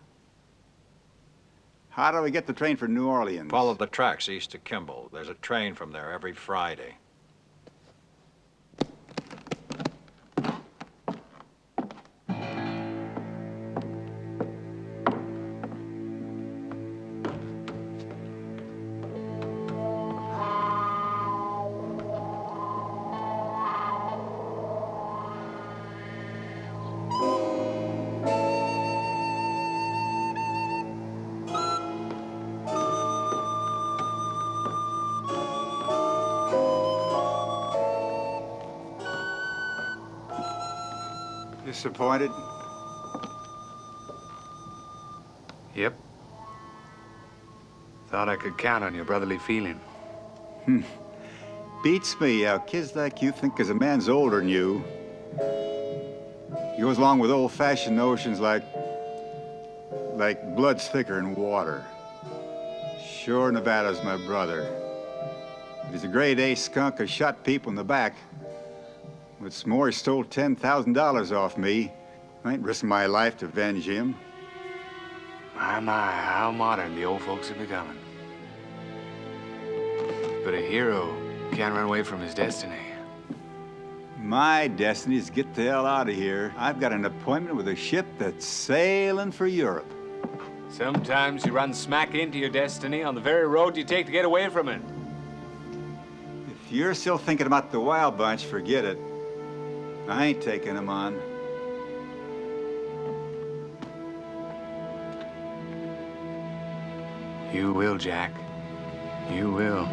How do we get the train for New Orleans? Follow the tracks east to Kimball. There's a train from there every Friday. Disappointed? Yep. Thought I could count on your brotherly feeling. Beats me how kids like you think 'cause a man's older than you. He goes along with old-fashioned notions like blood's thicker than water. Sure, Nevada's my brother. He's a grade A skunk who shot people in the back. What's more, he stole $10,000 off me. I ain't risking my life to avenge him. My, how modern the old folks are becoming. But a hero can't run away from his destiny. My destiny is to get the hell out of here. I've got an appointment with a ship that's sailing for Europe. Sometimes you run smack into your destiny on the very road you take to get away from it. If you're still thinking about the Wild Bunch, forget it. I ain't taking them on. You will, Jack. You will.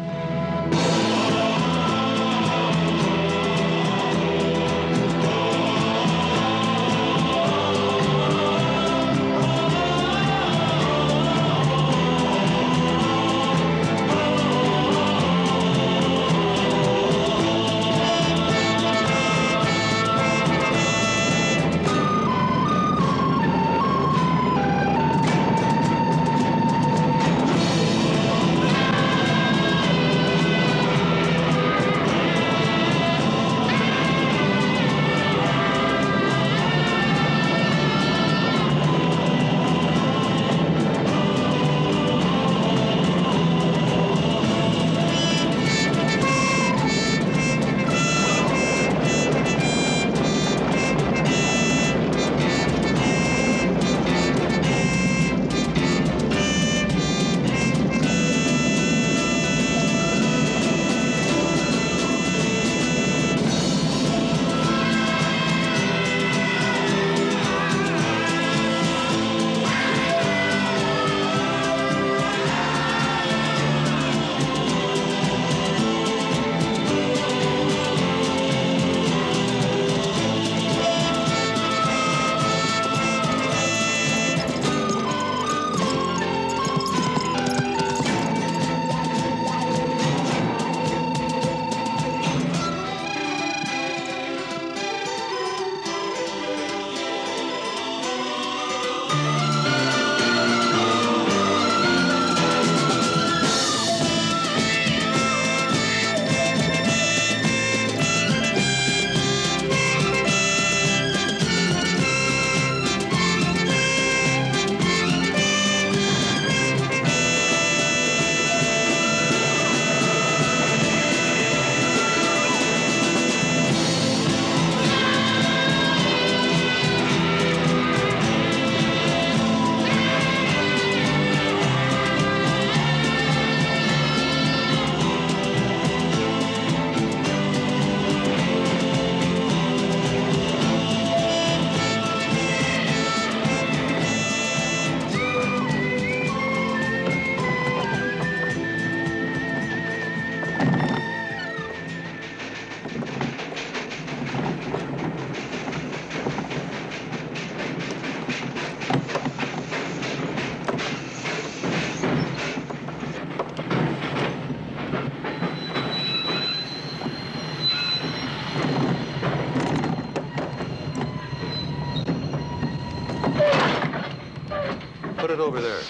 Put it over there.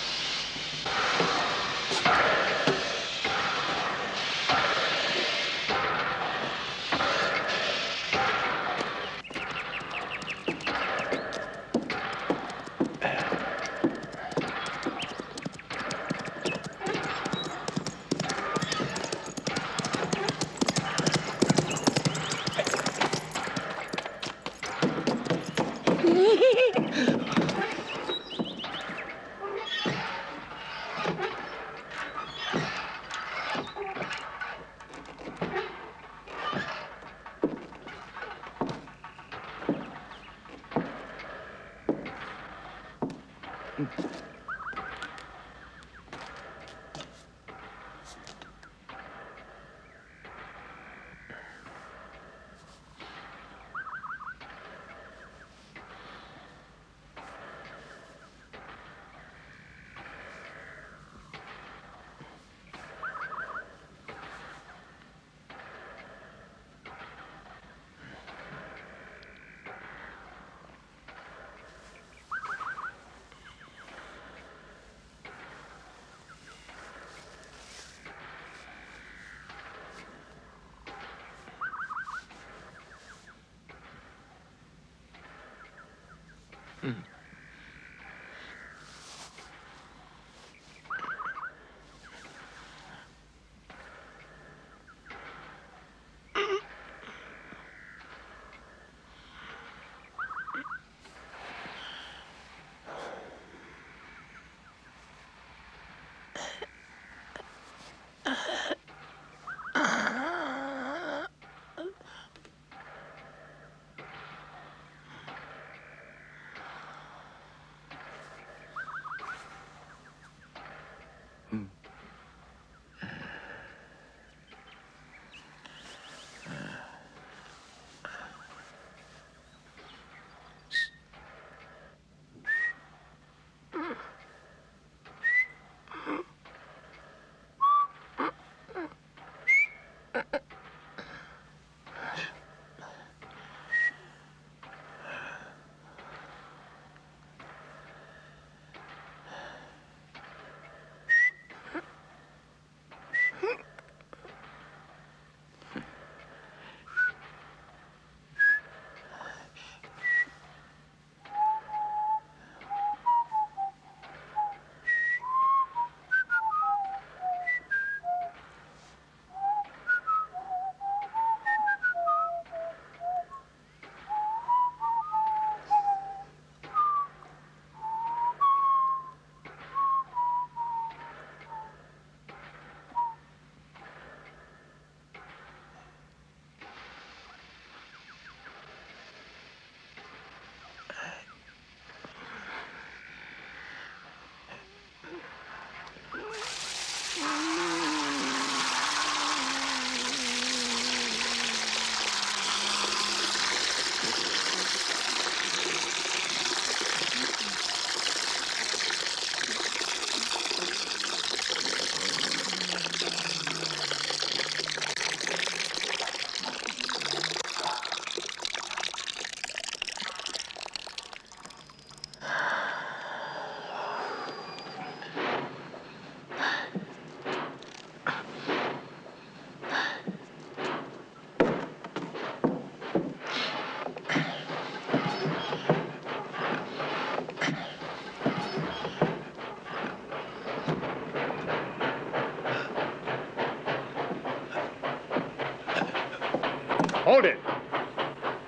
Hold it.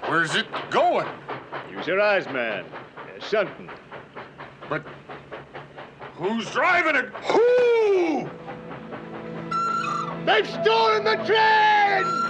Where's it going? Use your eyes, man. Something. But who's driving it? Who? They've stolen the train!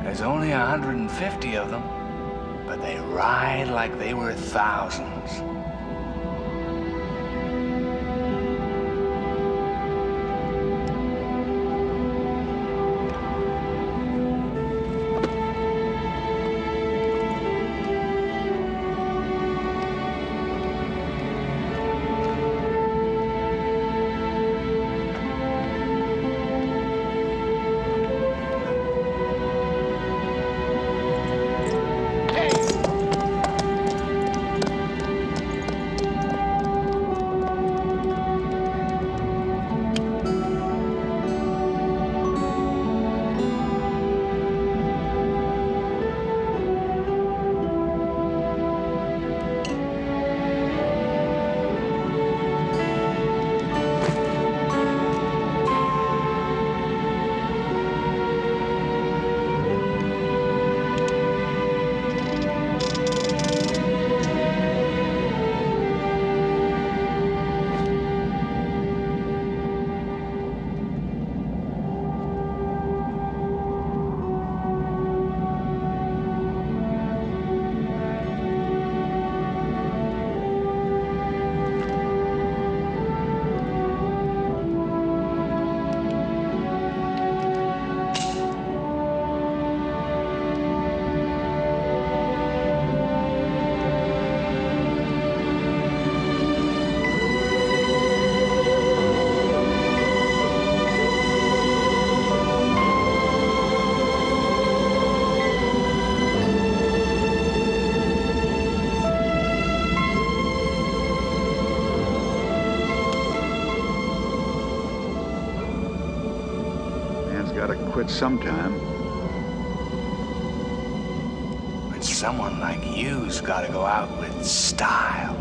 There's only 150 of them, but they ride like they were thousands. Quit sometime. But someone like you's gotta go out with style.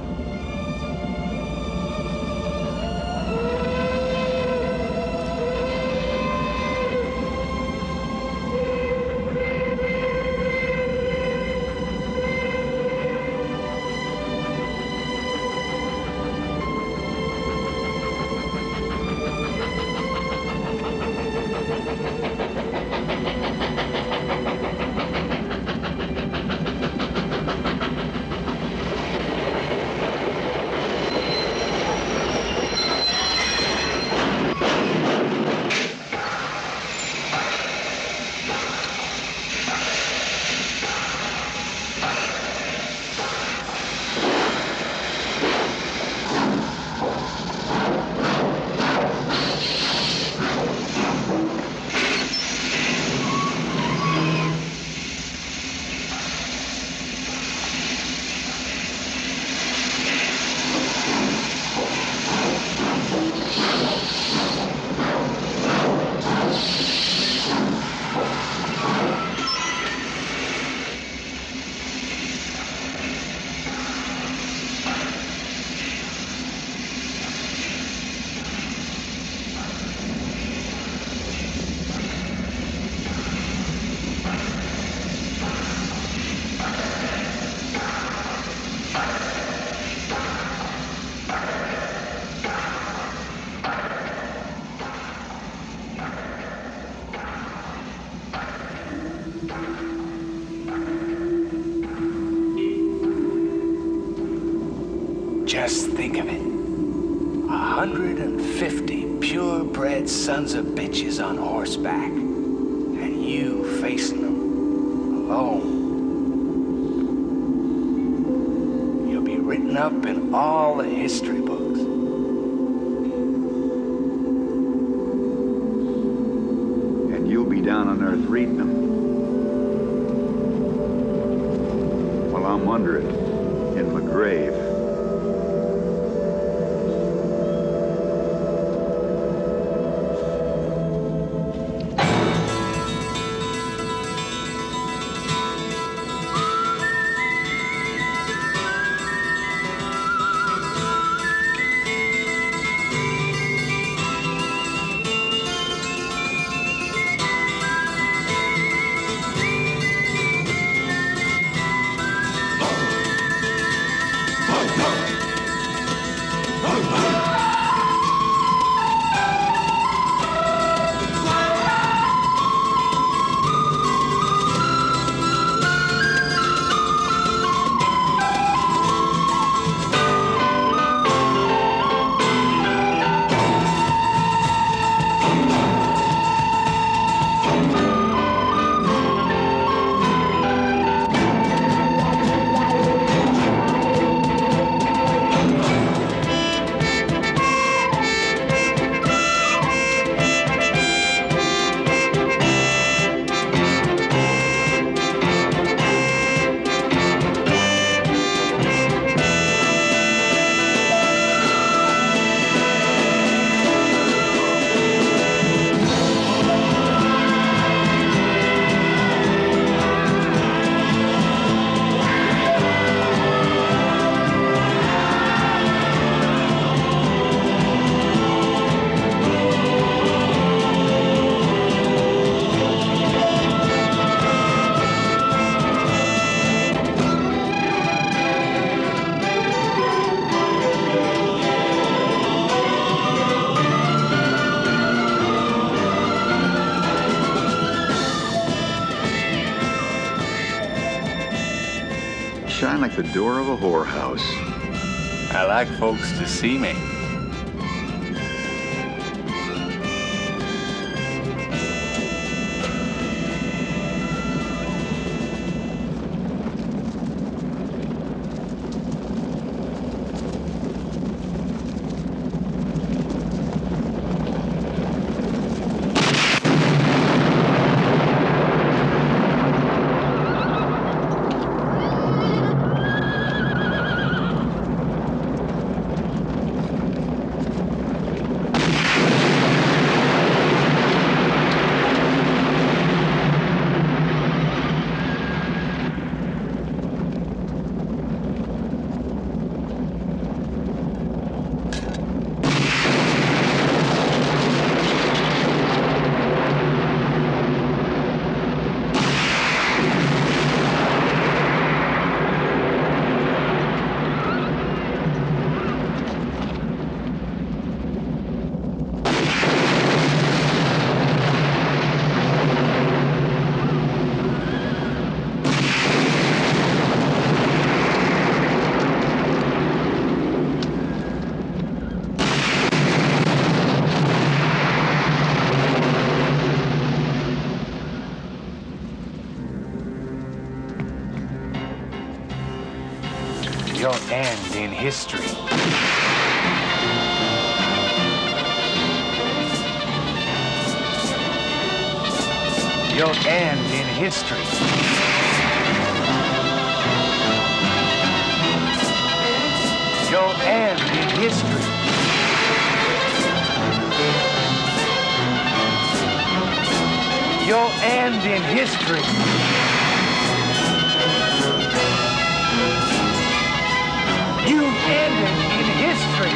Just think of it. 150 purebred sons of bitches on horseback. And you facing them alone. You'll be written up in all the history books. And you'll be down on earth reading them. While I'm under it, in my grave. Shine like the door of a whorehouse. I like folks to see me. Your end in history. Your end in history. Your end in history. Your end in history. You ended in history.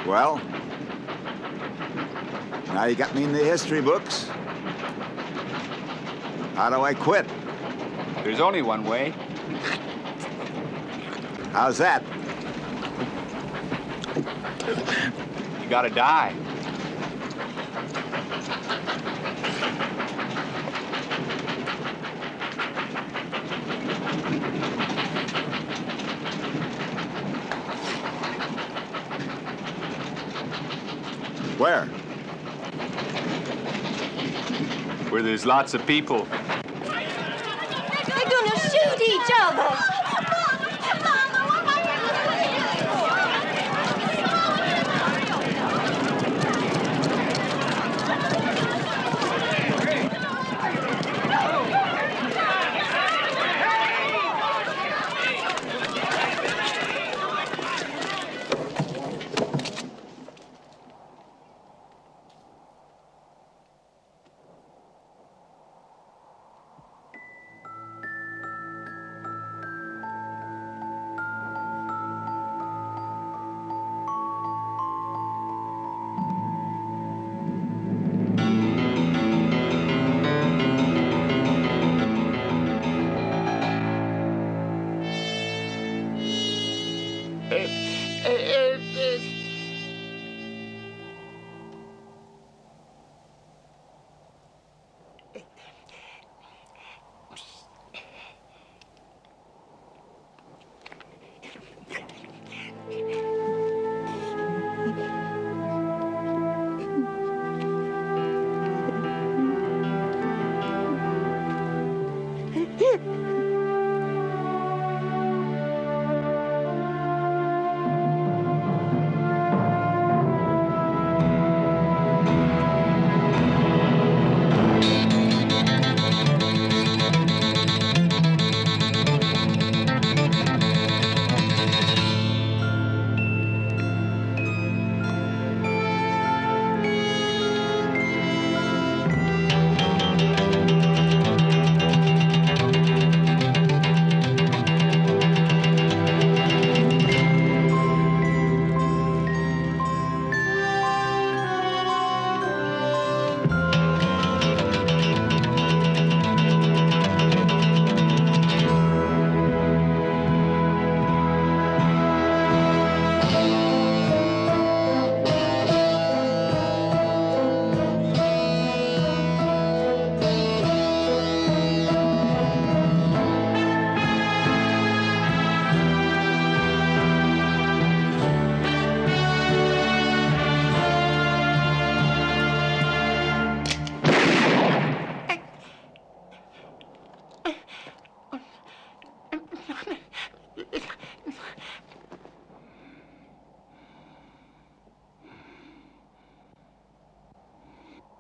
Well, now you got me in the history books. How do I quit? There's only one way. How's that? You gotta die. Where? Where there's lots of people. They're gonna shoot each other.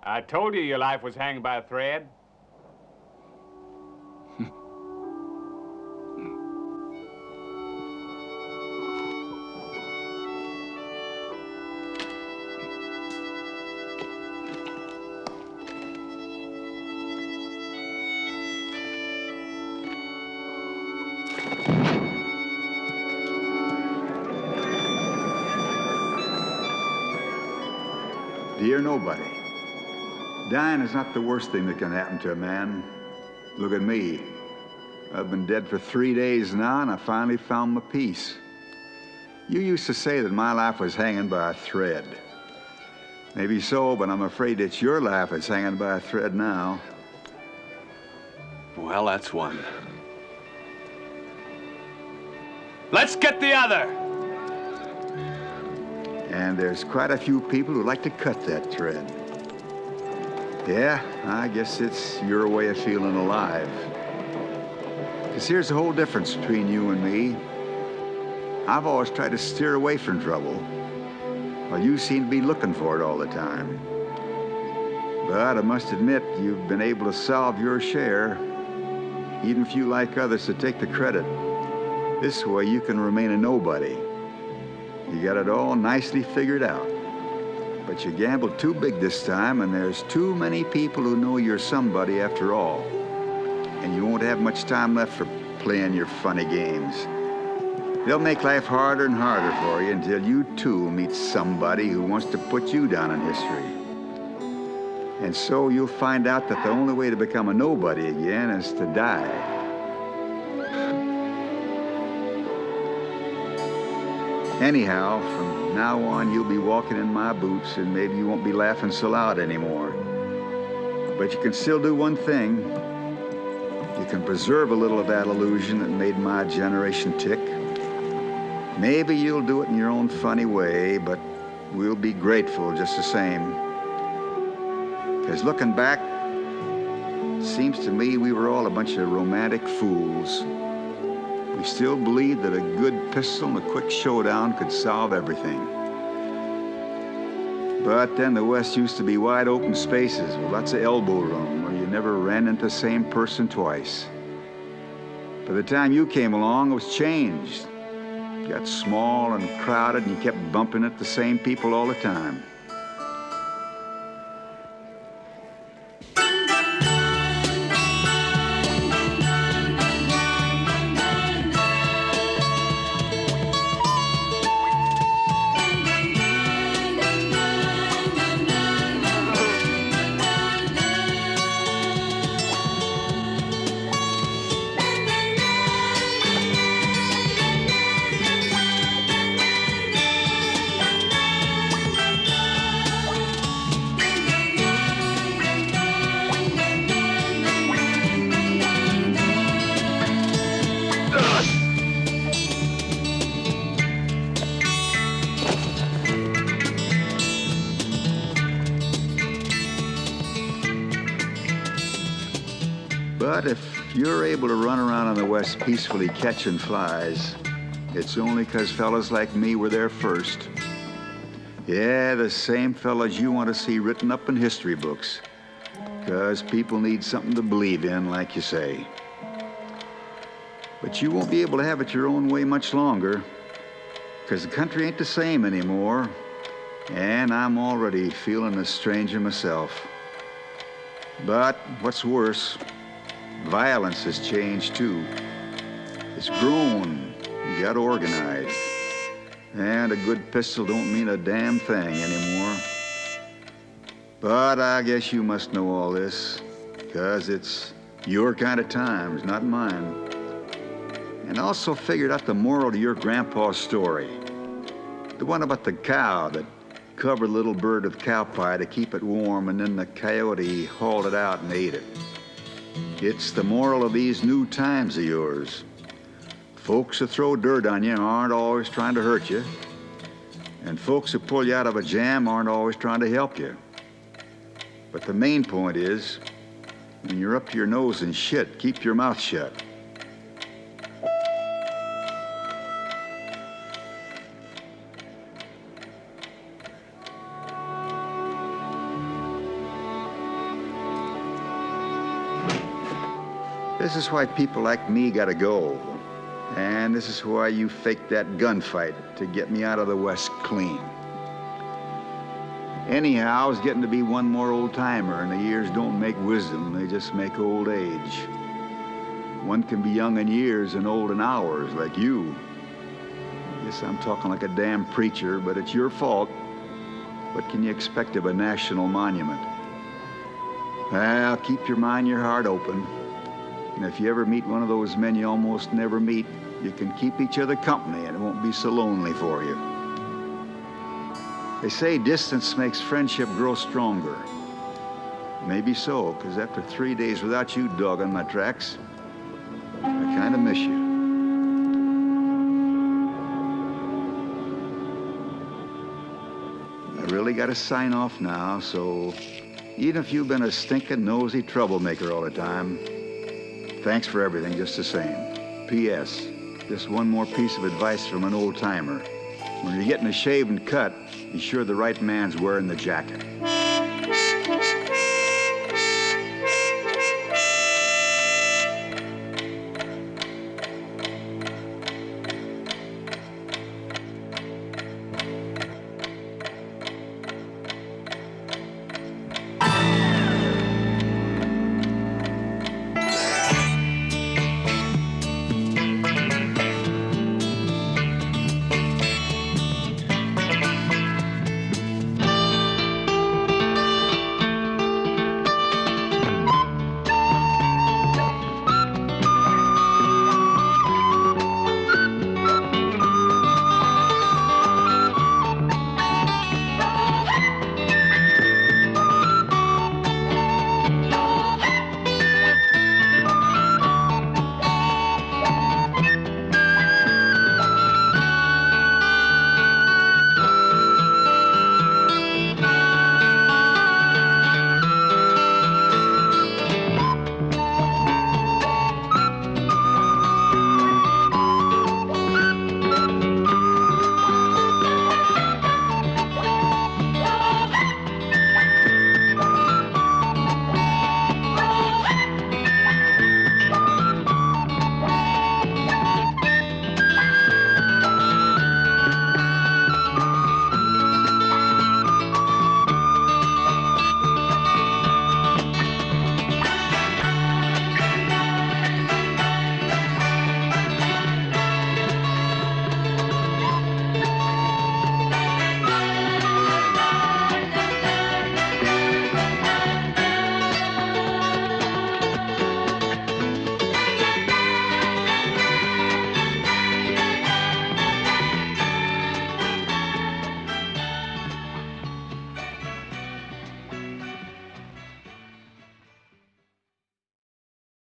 I told you your life was hanging by a thread. Dear nobody, dying is not the worst thing that can happen to a man. Look at me. I've been dead for 3 days now, and I finally found my peace. You used to say that my life was hanging by a thread. Maybe so, but I'm afraid that your life is hanging by a thread now. Well, that's one. Let's get the other! And there's quite a few people who like to cut that thread. Yeah, I guess it's your way of feeling alive. Because here's the whole difference between you and me. I've always tried to steer away from trouble, while you seem to be looking for it all the time. But I must admit, you've been able to solve your share, even if you like others to take the credit. This way you can remain a nobody. You got it all nicely figured out. But you gambled too big this time, and there's too many people who know you're somebody after all. And you won't have much time left for playing your funny games. They'll make life harder and harder for you until you too meet somebody who wants to put you down in history. And so you'll find out that the only way to become a nobody again is to die. Anyhow, from now on, you'll be walking in my boots, and maybe you won't be laughing so loud anymore. But you can still do one thing. You can preserve a little of that illusion that made my generation tick. Maybe you'll do it in your own funny way, but we'll be grateful just the same. Because looking back, it seems to me we were all a bunch of romantic fools. We still believed that a good pistol and a quick showdown could solve everything. But then the West used to be wide open spaces with lots of elbow room where you never ran into the same person twice. By the time you came along, it was changed. It got small and crowded, and you kept bumping into the same people all the time. But if you're able to run around on the West peacefully catching flies, it's only 'cause fellas like me were there first. Yeah, the same fellas you want to see written up in history books. 'Cause people need something to believe in, like you say. But you won't be able to have it your own way much longer, 'cause the country ain't the same anymore, and I'm already feeling a stranger myself. But what's worse, violence has changed too. It's grown, got organized, and a good pistol don't mean a damn thing anymore. But I guess you must know all this, 'cause it's your kind of times, not mine. And also figured out the moral to your grandpa's story. The one about the cow that covered a little bird with cow pie to keep it warm, and then the coyote hauled it out and ate it. It's the moral of these new times of yours. Folks who throw dirt on you aren't always trying to hurt you. And folks who pull you out of a jam aren't always trying to help you. But the main point is, when you're up to your nose in shit, keep your mouth shut. This is why people like me gotta go. And this is why you faked that gunfight to get me out of the West clean. Anyhow, I was getting to be one more old-timer, and the years don't make wisdom, they just make old age. One can be young in years and old in hours, like you. Yes, I'm talking like a damn preacher, but it's your fault. What can you expect of a national monument? Well, keep your mind, your heart open. And if you ever meet one of those men you almost never meet, you can keep each other company and it won't be so lonely for you. They say distance makes friendship grow stronger. Maybe so, because after 3 days without you dogging my tracks, I kind of miss you. I really got to sign off now, so even if you've been a stinking nosy troublemaker all the time, thanks for everything just the same. P.S. Just one more piece of advice from an old-timer. When you're getting a shave and cut, be sure the right man's wearing the jacket.